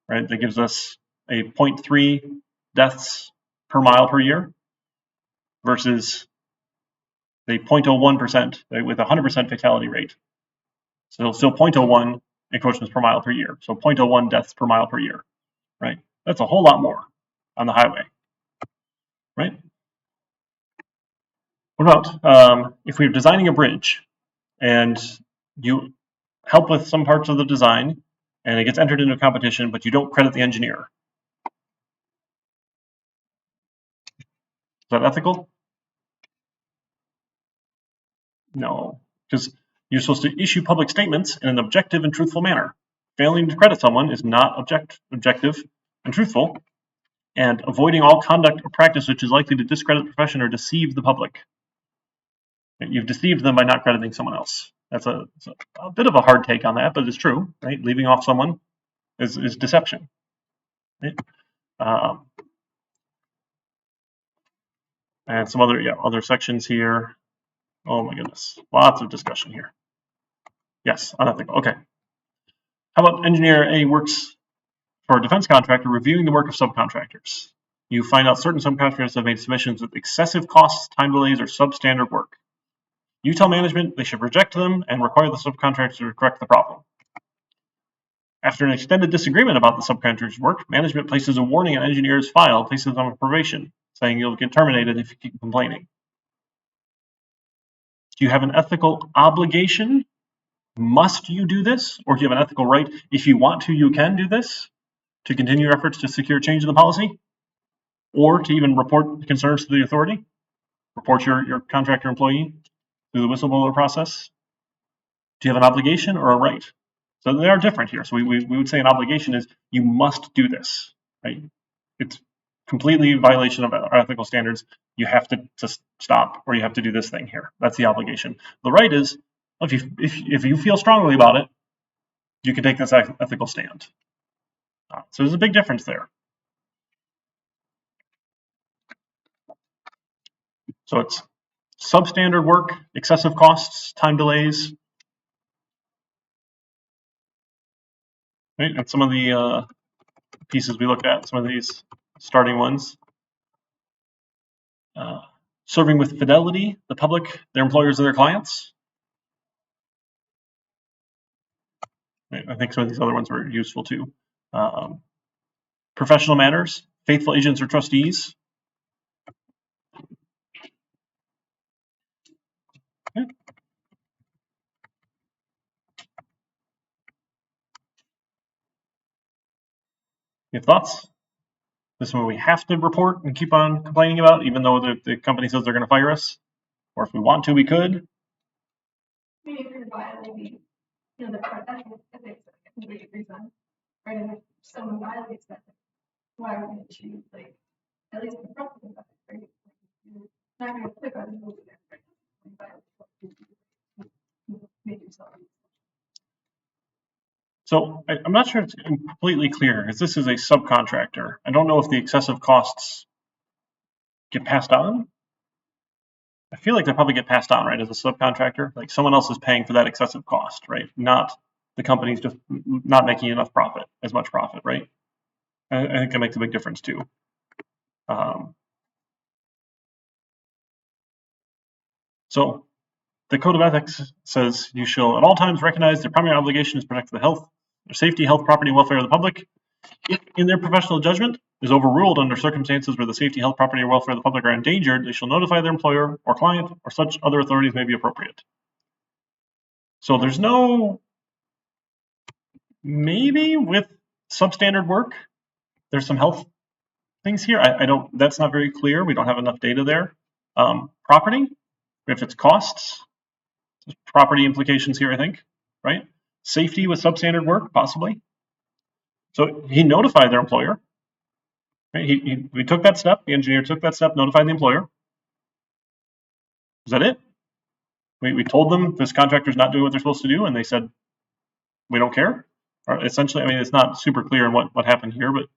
[SPEAKER 1] right? That gives us a 0.3 deaths per mile per year versus the 0.01%, right, with a 100% fatality rate. So still 0.01 encroachments per mile per year. So 0.01 deaths per mile per year, right? That's a whole lot more on the highway, right? What about if we're designing a bridge and you help with some parts of the design and it gets entered into a competition, but you don't credit the engineer? Is that ethical? No, because you're supposed to issue public statements in an objective and truthful manner. Failing to credit someone is not objective and truthful, and avoiding all conduct or practice which is likely to discredit the profession or deceive the public. You've deceived them by not crediting someone else. That's a bit of a hard take on that, but it's true, right? Leaving off someone is deception, right? And some other sections here. Oh my goodness, lots of discussion here. Yes, unethical. Okay. How about engineer A works for a defense contractor reviewing the work of subcontractors? You find out certain subcontractors have made submissions with excessive costs, time delays, or substandard work. You tell management they should reject them and require the subcontractor to correct the problem. After an extended disagreement about the subcontractor's work, management places a warning on engineer's file, places them on probation, saying you'll get terminated if you keep complaining. Do you have an ethical obligation? Must you do this? Or do you have an ethical right? If you want to, you can do this to continue your efforts to secure change in the policy, or to even report concerns to the authority, report your contractor employee through the whistleblower process. Do you have an obligation or a right? So they are different here. So we would say an obligation is you must do this, right? It's completely violation of our ethical standards. You have to stop, or you have to do this thing here. That's the obligation. The right is, if you feel strongly about it, you can take this ethical stand. So there's a big difference there. So it's substandard work, excessive costs, time delays, right? And some of the pieces we looked at, some of these starting ones. Serving with fidelity, the public, their employers, and their clients. I think some of these other ones were useful too. Professional manners, faithful agents or trustees. Okay. You have thoughts? This is one we have to report and keep on complaining about, even though the company says they're going to fire us. Or if we want to, we could.
[SPEAKER 2] I mean, if you're violating, the ethics that everybody agrees on, right? And if someone violates that, why wouldn't you, like, at least confront them about it, right? You're not going to click on the move that, right? When you violate what you make yourself.
[SPEAKER 1] So I'm not sure it's completely clear, because this is a subcontractor. I don't know if the excessive costs get passed on. I feel like they probably get passed on, right, as a subcontractor. Like someone else is paying for that excessive cost, right? Not the company's just not making enough profit, as much profit, right? I think that makes a big difference too. So the Code of Ethics says you shall at all times recognize their primary obligation is to protect the health, their safety, health, property, and welfare of the public. If in their professional judgment is overruled under circumstances where the safety, health, property, or welfare of the public are endangered, they shall notify their employer or client, or such other authorities may be appropriate. So there's no, maybe with substandard work, there's some health things here. I don't, that's not very clear. We don't have enough data there. Property, if it's costs, property implications here, I think, right? Safety with substandard work, possibly. So he notified their employer. Right? We took that step. The engineer took that step, notified the employer. Is that it? We told them this contractor's not doing what they're supposed to do, and they said, we don't care. Or essentially, I mean, it's not super clear in what happened here, but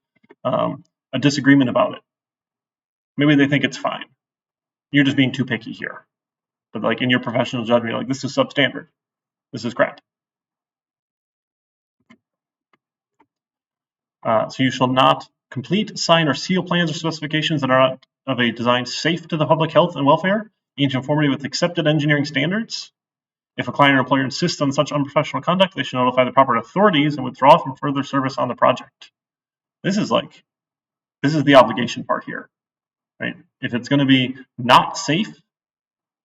[SPEAKER 1] a disagreement about it. Maybe they think it's fine. You're just being too picky here. But like in your professional judgment, you're like, this is substandard. This is crap. So you shall not complete, sign, or seal plans or specifications that are not of a design safe to the public health and welfare, in conformity with accepted engineering standards. If a client or employer insists on such unprofessional conduct, they should notify the proper authorities and withdraw from further service on the project. This is the obligation part here, right? If it's going to be not safe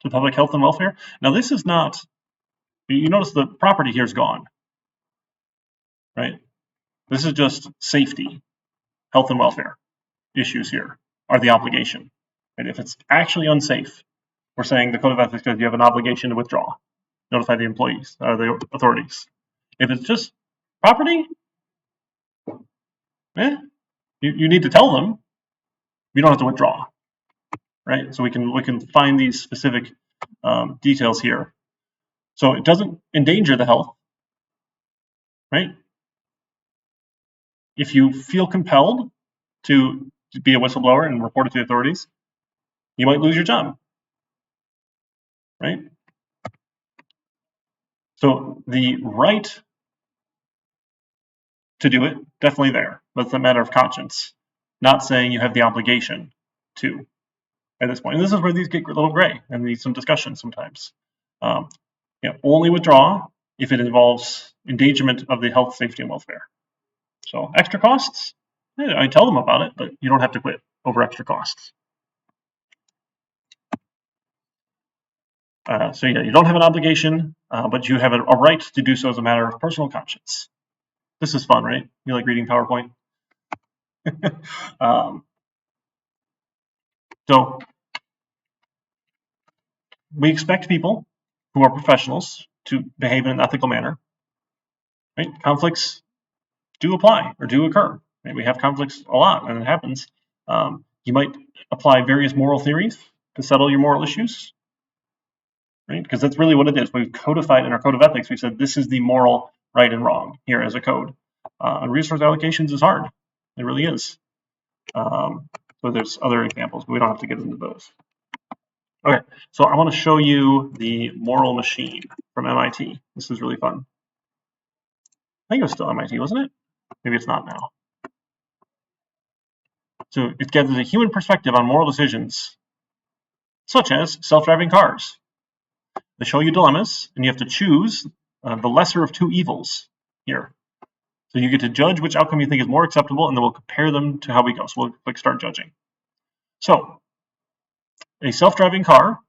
[SPEAKER 1] to public health and welfare, now this is not, you notice the property here is gone, right? This is just safety, health and welfare issues here are the obligation. And if it's actually unsafe, we're saying the Code of Ethics says you have an obligation to withdraw, notify the employees or the authorities. If it's just property, you need to tell them. You don't have to withdraw, right? So we can find these specific details here. So it doesn't endanger the health, right? If you feel compelled to be a whistleblower and report it to the authorities, you might lose your job, right? So the right to do it, definitely there, but it's a matter of conscience, not saying you have the obligation to at this point. And this is where these get a little gray and need some discussion sometimes. Only withdraw if it involves endangerment of the health, safety, and welfare. So extra costs, I tell them about it, but you don't have to quit over extra costs. So yeah, you don't have an obligation, but you have a right to do so as a matter of personal conscience. This is fun, right? You like reading PowerPoint? um, so we expect people who are professionals to behave in an ethical manner. Right? Conflicts do apply or do occur. Right? We have conflicts a lot, and it happens. You might apply various moral theories to settle your moral issues, right? Because that's really what it is. We've codified in our code of ethics. We said this is the moral right and wrong here as a code. And resource allocations is hard. It really is. So there's other examples, but we don't have to get into those. Okay, so I want to show you the moral machine from MIT. This is really fun. I think it was still MIT, wasn't it? Maybe it's not now. So it gathers a human perspective on moral decisions, such as self-driving cars. They show you dilemmas, and you have to choose the lesser of two evils here. So you get to judge which outcome you think is more acceptable, and then we'll compare them to how we go. So we'll click Start Judging. So a self-driving car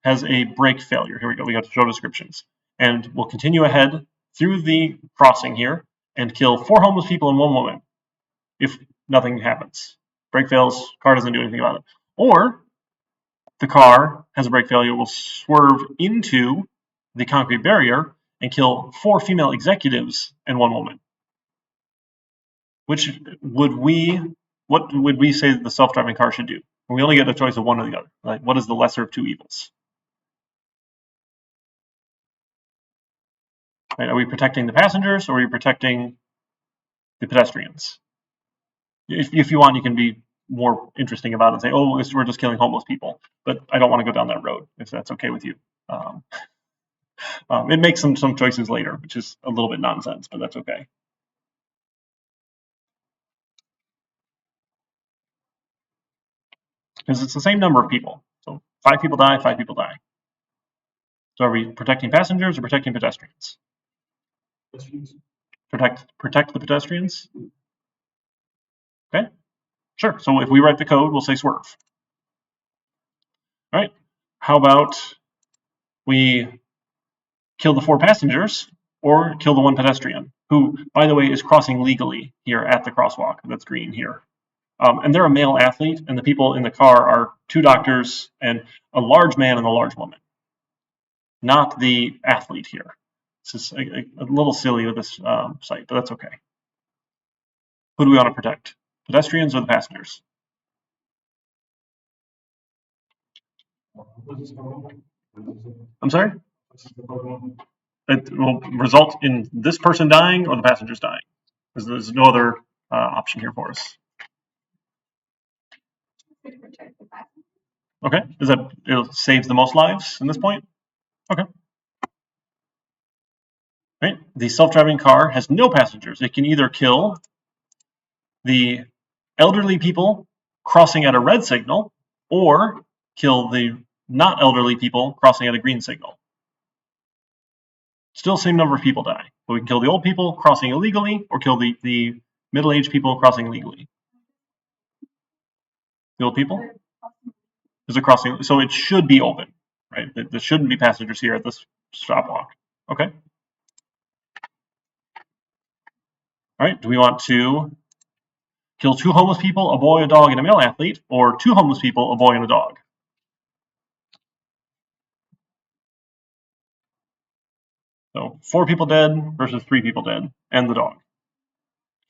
[SPEAKER 1] has a brake failure. Here we go. We have to show descriptions. And we'll continue ahead through the crossing here and kill 4 homeless people and 1 woman if nothing happens. Brake fails, car doesn't do anything about it. Or the car has a brake failure, will swerve into the concrete barrier and kill 4 female executives and 1 woman. What would we say the self-driving car should do? We only get a choice of one or the other. Like, what is the lesser of two evils? Right? Are we protecting the passengers or are we protecting the pedestrians? If you want, you can be more interesting about it and say, oh, we're just killing homeless people. But I don't want to go down that road, if that's okay with you. It makes some choices later, which is a little bit nonsense, but that's okay. Because it's the same number of people. So 5 people die, 5 people die. So are we protecting passengers or protecting pedestrians? Protect the pedestrians? Okay, sure. So if we write the code, we'll say swerve. All right. How about we kill the 4 passengers or kill the 1 pedestrian, who, by the way, is crossing legally here at the crosswalk that's green here. And they're a male athlete, and the people in the car are 2 doctors and a large man and a large woman, not the athlete here. This is a little silly with this site, but that's okay. Who do we want to protect? Pedestrians or the passengers? I'm sorry? It will result in this person dying or the passengers dying. There's no other option here for us. Okay, is that it saves the most lives in this point? Okay. Right. The self-driving car has no passengers. It can either kill the elderly people crossing at a red signal or kill the not elderly people crossing at a green signal. Still same number of people die. But we can kill the old people crossing illegally or kill the middle-aged people crossing legally. The old people? Is it crossing? So it should be open, right? There shouldn't be passengers here at this stop block. Okay. All right. Do we want to kill 2 homeless people, a boy, a dog, and a male athlete, or 2 homeless people, a boy, and a dog? So 4 people dead versus 3 people dead, and the dog.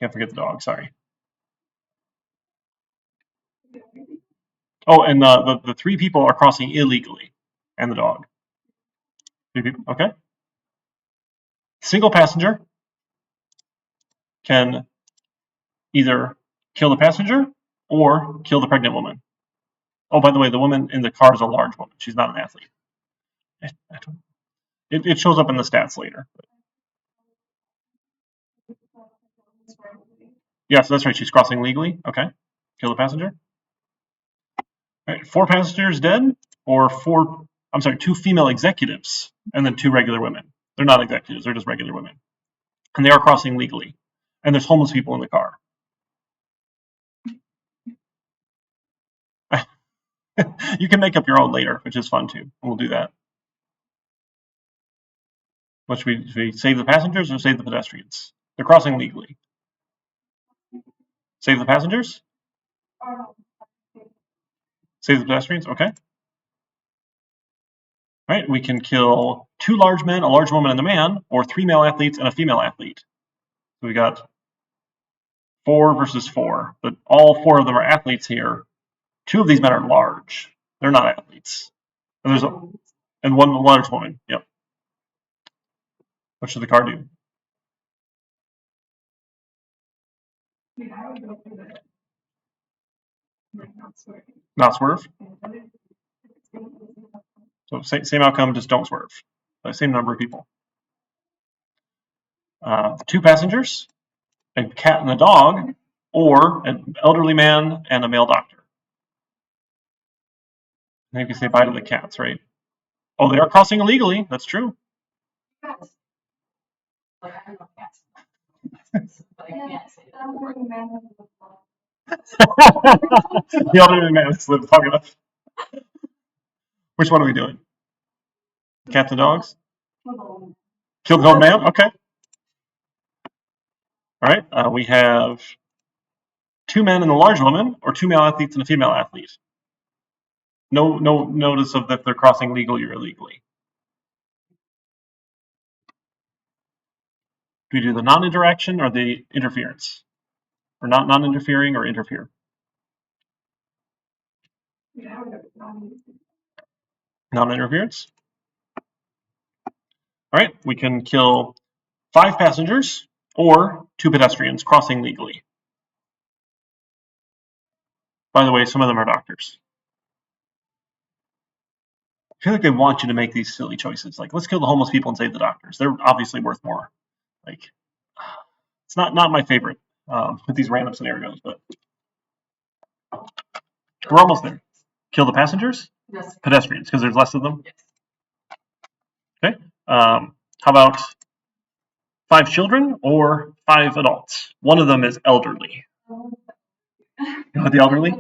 [SPEAKER 1] Can't forget the dog. Sorry. Oh, and the 3 people are crossing illegally, and the dog. 3 people. Okay. Single passenger can either kill the passenger or kill the pregnant woman. Oh, by the way, the woman in the car is a large woman. She's not an athlete. It shows up in the stats later. Yes, that's right. She's crossing legally. Okay. Kill the passenger. All right. 4 passengers dead, or 2 female executives, and then 2 regular women. They're not executives. They're just regular women. And they are crossing legally. And there's homeless people in the car. You can make up your own later, which is fun too. And we'll do that. What should we save the passengers or save the pedestrians? They're crossing legally. Save the passengers? Save the pedestrians? Okay. All right, we can kill 2 large men, a large woman, and a man, or 3 male athletes and a female athlete. So we got 4 versus 4, but all 4 of them are athletes here. 2 of these men are large. They're not athletes. And 1 large woman. Yep. What should the car do? Not swerve. So same outcome, just don't swerve. Same number of people. 2 passengers, a cat and a dog, or an elderly man and a male doctor. I think we say bye to the cats, right? Oh, they are crossing illegally. That's true. The elderly man has lived long enough. Which one are we doing? Cats and dogs? Kill the old man? Okay. All right. We have 2 men and a large woman, or 2 male athletes and a female athlete. No notice of that they're crossing legally or illegally. Do we do the non-interaction or the interference? Or not non-interfering or interfere? Non-interference. All right, we can kill 5 passengers or 2 pedestrians crossing legally. By the way, some of them are doctors. I feel like they want you to make these silly choices. Like, let's kill the homeless people and save the doctors. They're obviously worth more. Like, it's not my favorite with these random scenarios, but we're almost there. Kill the passengers? Yes. Pedestrians, because there's less of them? Yes. Okay. How about 5 children or 5 adults? One of them is elderly. You know the elderly?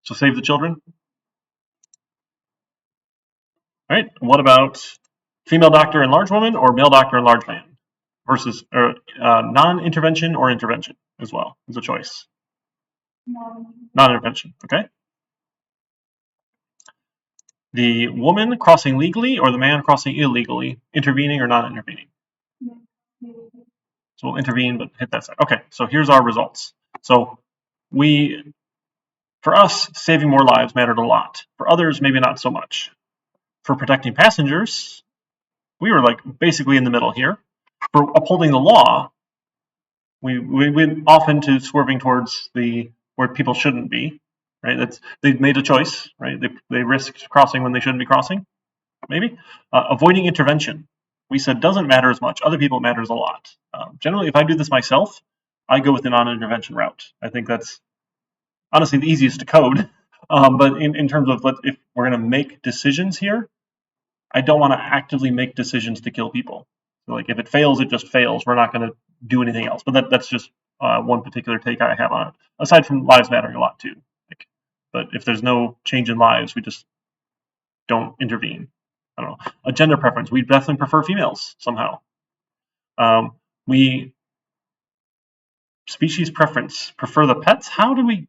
[SPEAKER 1] So save the children? All right. What about female doctor and large woman or male doctor and large man? Versus non-intervention or intervention as well is a choice. Non-intervention, okay. The woman crossing legally or the man crossing illegally, intervening or not intervening? So we'll intervene, but hit that side. Okay, so here's our results. So for us, saving more lives mattered a lot. For others, maybe not so much. For protecting passengers, we were like basically in the middle here. For upholding the law, we went often to swerving towards where people shouldn't be, right? They've made a choice, right? They risked crossing when they shouldn't be crossing, maybe. Avoiding intervention, we said doesn't matter as much. Other people matters a lot. Generally, if I do this myself, I go with the non-intervention route. I think that's honestly the easiest to code. But in terms of if we're going to make decisions here, I don't want to actively make decisions to kill people. So like if it fails, it just fails. We're not going to do anything else. But that's just one particular take I have on it. Aside from lives mattering a lot too. But if there's no change in lives, we just don't intervene. I don't know. A gender preference. We definitely prefer females somehow. Species preference. Prefer the pets? How do we?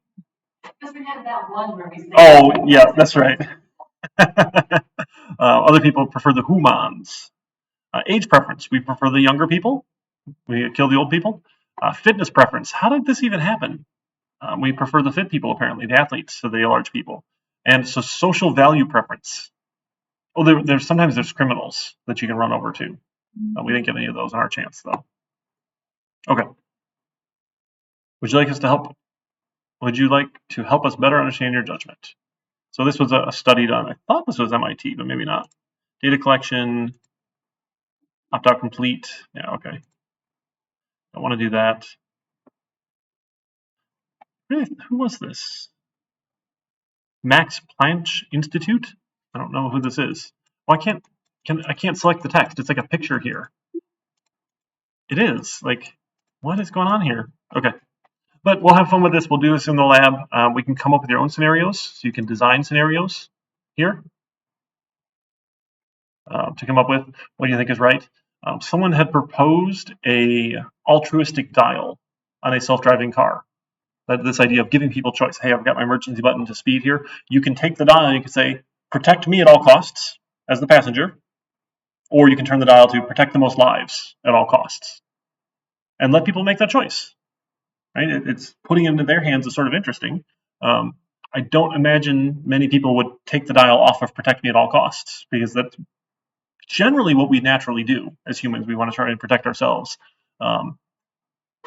[SPEAKER 1] Because we had that one where we said. Oh yeah, that's right. Other people prefer the humans. Age preference. We prefer the younger people. We kill the old people. Fitness preference. How did this even happen? We prefer the fit people, apparently, the athletes, to the large people. And so social value preference. Oh, sometimes there's criminals that you can run over to. We didn't get any of those in our chance, though. Okay. Would you like to help us better understand your judgment? So this was a study done. I thought this was MIT, but maybe not. Data collection, opt-out complete. Yeah, okay. I want to do that. Really, who was this? Max Planck Institute? I don't know who this is. Well, I can't select the text. It's like a picture here. It is. Like, what is going on here? Okay. But we'll have fun with this. We'll do this in the lab. We can come up with your own scenarios. So you can design scenarios here. to come up with what do you think is right. Someone had proposed a altruistic dial on a self-driving car. This idea of giving people choice. Hey, I've got my emergency button to speed here. You can take the dial and you can say, protect me at all costs as the passenger, or you can turn the dial to protect the most lives at all costs, and let people make that choice. Right? It's putting it into their hands is sort of interesting. I don't imagine many people would take the dial off of protect me at all costs, because that's generally what we naturally do as humans. We want to try and protect ourselves.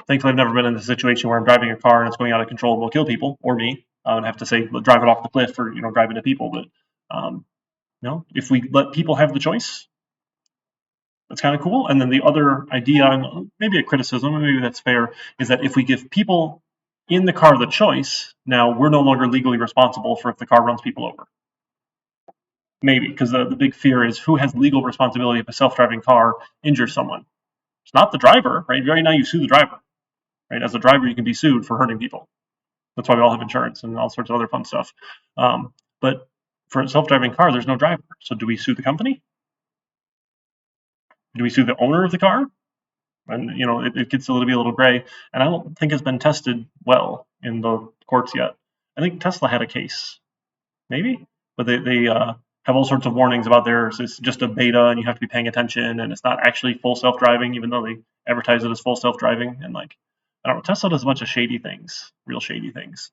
[SPEAKER 1] Thankfully, I've never been in a situation where I'm driving a car and it's going out of control and will kill people, or me. I would have to say drive it off the cliff, or drive into people. But if we let people have the choice, that's kind of cool. And then the other idea, maybe a criticism, maybe that's fair, is that if we give people in the car the choice, now we're no longer legally responsible for if the car runs people over. Maybe, because the big fear is who has legal responsibility if a self-driving car injures someone. It's not the driver, right? Right now you sue the driver, right? As a driver, you can be sued for hurting people. That's why we all have insurance and all sorts of other fun stuff. But for a self-driving car, there's no driver. So do we sue the company? Do we sue the owner of the car? And it gets a little gray, and I don't think it's been tested well in the courts yet. I think Tesla had a case, maybe, but they have all sorts of warnings about theirs. It's just a beta, and you have to be paying attention, and it's not actually full self-driving, even though they advertise it as full self-driving. And I don't know, Tesla does a bunch of shady things, real shady things.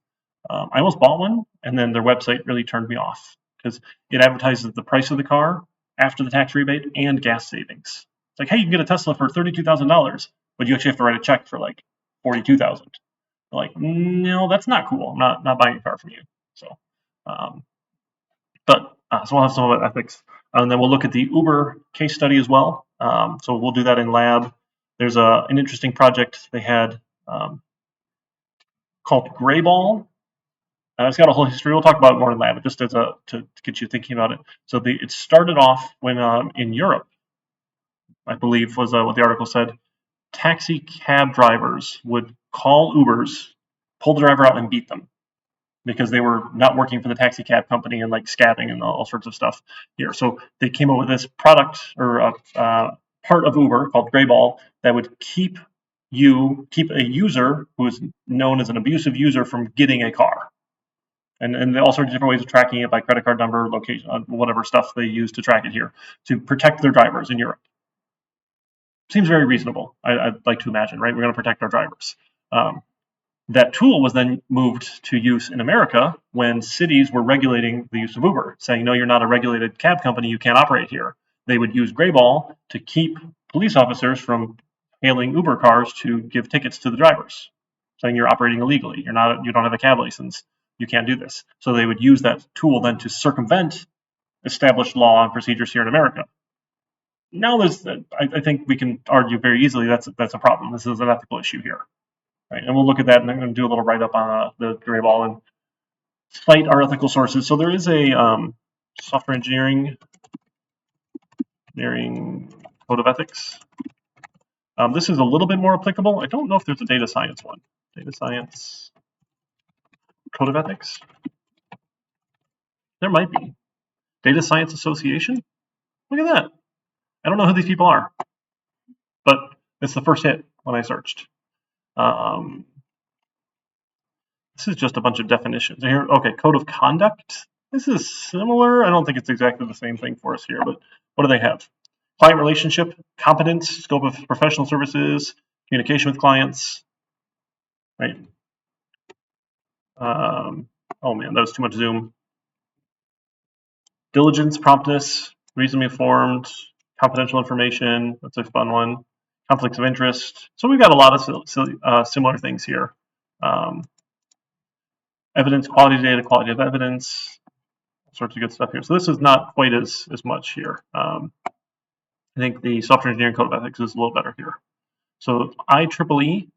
[SPEAKER 1] I almost bought one, and then their website really turned me off because it advertises the price of the car after the tax rebate and gas savings. It's like, hey, you can get a Tesla for $32,000, but you actually have to write a check for like $42,000. Like, no, that's not cool. I'm not buying a car from you. So, so we'll have some of it ethics, and then we'll look at the Uber case study as well. So we'll do that in lab. There's an interesting project they had called Grayball. It's got a whole history. We'll talk about it more in lab, but just as to get you thinking about it. So it started off when in Europe, I believe was what the article said. Taxi cab drivers would call Ubers, pull the driver out, and beat them because they were not working for the taxi cab company and like scabbing and all sorts of stuff here. So they came up with this product or part of Uber called Grayball that would keep a user who is known as an abusive user from getting a car. And all sorts of different ways of tracking it by credit card number, location, whatever stuff they use to track it here to protect their drivers in Europe. Seems very reasonable. I'd like to imagine, right? We're going to protect our drivers. That tool was then moved to use in America when cities were regulating the use of Uber, saying, no, you're not a regulated cab company, you can't operate here. They would use Grayball to keep police officers from hailing Uber cars to give tickets to the drivers, saying you're operating illegally, you don't have a cab license, you can't do this. So they would use that tool then to circumvent established law and procedures here in America. Now I think we can argue very easily that's a problem. This is an ethical issue here. Right, and we'll look at that, and I'm going to do a little write-up on the Grayball and cite our ethical sources. So there is a software engineering code of ethics. This is a little bit more applicable. I don't know if there's a data science one. Data science code of ethics. There might be. Data Science Association. Look at that. I don't know who these people are, but it's the first hit when I searched. This is just a bunch of definitions. Here, okay, code of conduct. This is similar. I don't think it's exactly the same thing for us here, but what do they have? Client relationship, competence, scope of professional services, communication with clients, right? Oh man, that was too much Zoom. Diligence, promptness, reasonably informed, confidential information. That's a fun one. Conflicts of interest. So we've got a lot of similar things here. Evidence, quality of data, quality of evidence, all sorts of good stuff here. So this is not quite as much here. I think the software engineering code of ethics is a little better here. So IEEE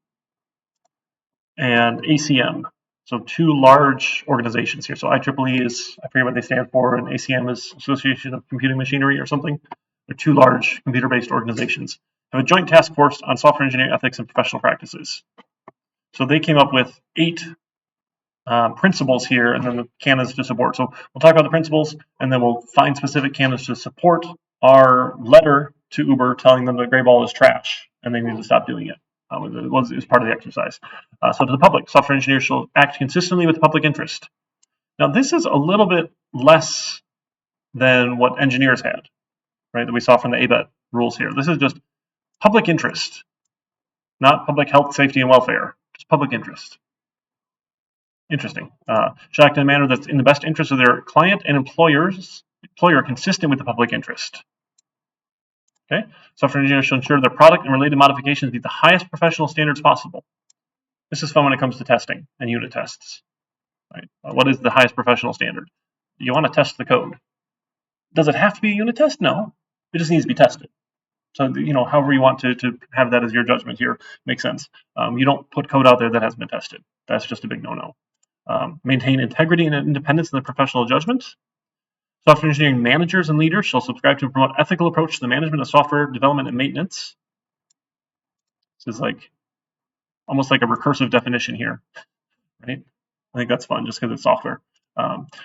[SPEAKER 1] and ACM. So two large organizations here. So IEEE is, I forget what they stand for, and ACM is Association of Computing Machinery or something. They're two large computer-based organizations. Have a joint task force on software engineering ethics and professional practices. So they came up with 8 principles here, and then the canons to support. So we'll talk about the principles, and then we'll find specific canons to support our letter to Uber telling them the gray ball is trash and they need to stop doing it. It was part of the exercise. So to the public, software engineers shall act consistently with the public interest. Now this is a little bit less than what engineers had, right? That we saw from the ABET rules here. This is just public interest, not public health, safety, and welfare. Just public interest. Interesting. Shall act in a manner that's in the best interest of their client and employer consistent with the public interest. Okay, software engineers shall ensure their product and related modifications meet the highest professional standards possible. This is fun when it comes to testing and unit tests. Right? What is the highest professional standard? You want to test the code. Does it have to be a unit test? No, it just needs to be tested. So however you want to have that as your judgment here makes sense. You don't put code out there that hasn't been tested. That's just a big no-no. Maintain integrity and independence in the professional judgment. Software engineering managers and leaders shall subscribe to and promote ethical approach to the management of software development and maintenance. This is like almost like a recursive definition here, right? I think that's fun just because it's software.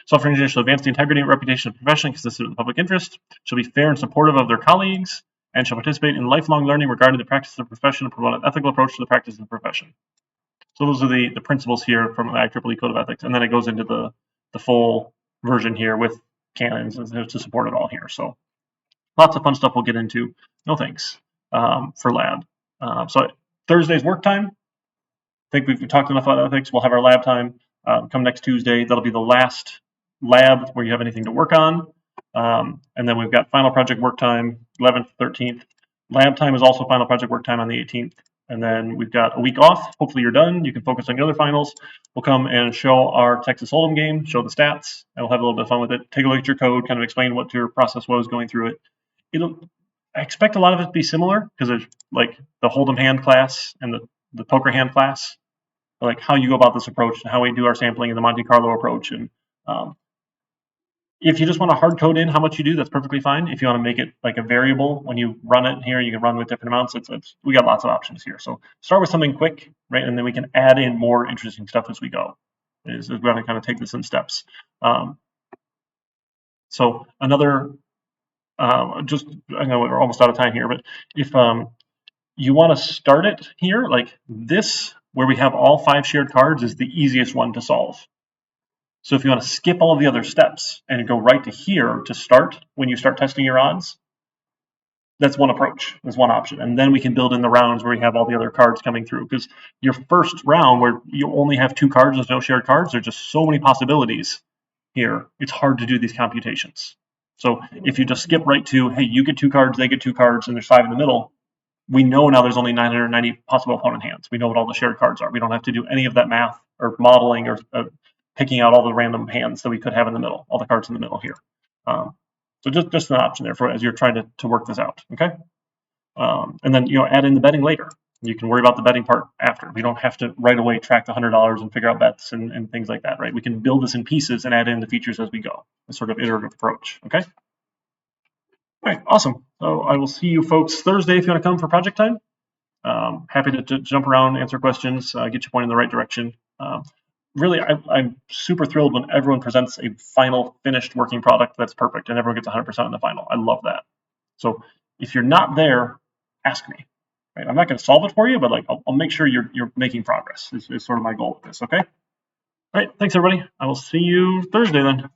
[SPEAKER 1] Software engineers shall advance the integrity and reputation of the profession consistent with the public interest, shall be fair and supportive of their colleagues, and shall participate in lifelong learning regarding the practice of the profession and promote an ethical approach to the practice of the profession. So those are the principles here from the IEEE Code of Ethics, and then it goes into the full version here with canons to support it all here. So lots of fun stuff we'll get into. No thanks for lab. So Thursday's work time. I think we've talked enough about ethics. We'll have our lab time come next Tuesday. That'll be the last lab where you have anything to work on. And then we've got final project work time, 11th, 13th. Lab time is also final project work time on the 18th. And then we've got a week off. Hopefully you're done. You can focus on your other finals. We'll come and show our Texas Hold'em game, show the stats, and we'll have a little bit of fun with it. Take a look at your code, kind of explain what your process was going through it. I expect a lot of it to be similar because there's like the Hold'em hand class and the poker hand class, like how you go about this approach and how we do our sampling and the Monte Carlo approach. And if you just want to hard code in how much you do, that's perfectly fine. If you want to make it like a variable when you run it here, you can run with different amounts. We got lots of options here. So start with something quick, right? And then we can add in more interesting stuff as we go. We're going to kind of take this in steps. So another, I know we're almost out of time here, but if you want to start it here, like this, where we have all 5 shared cards is the easiest one to solve. So if you want to skip all of the other steps and go right to here to start when you start testing your odds, that's one approach, that's one option. And then we can build in the rounds where we have all the other cards coming through. Because your first round where you only have 2 cards, there's no shared cards, there's just so many possibilities here, it's hard to do these computations. So if you just skip right to, hey, you get 2 cards, they get 2 cards, and there's 5 in the middle, we know now there's only 990 possible opponent hands. We know what all the shared cards are. We don't have to do any of that math or modeling or picking out all the random hands that we could have in the middle, all the cards in the middle here. So just an option there for as you're trying to work this out, okay? And then add in the betting later. You can worry about the betting part after. We don't have to right away track the $100 and figure out bets and things like that, right? We can build this in pieces and add in the features as we go. A sort of iterative approach, okay? All right, awesome. So I will see you folks Thursday if you want to come for project time. Happy to jump around, answer questions, get you pointed in the right direction. Really, I'm super thrilled when everyone presents a final finished working product that's perfect and everyone gets 100% in the final. I love that. So if you're not there, ask me. Right? I'm not going to solve it for you, but like I'll make sure you're making progress. Is sort of my goal with this. Okay. All right. Thanks everybody. I will see you Thursday then.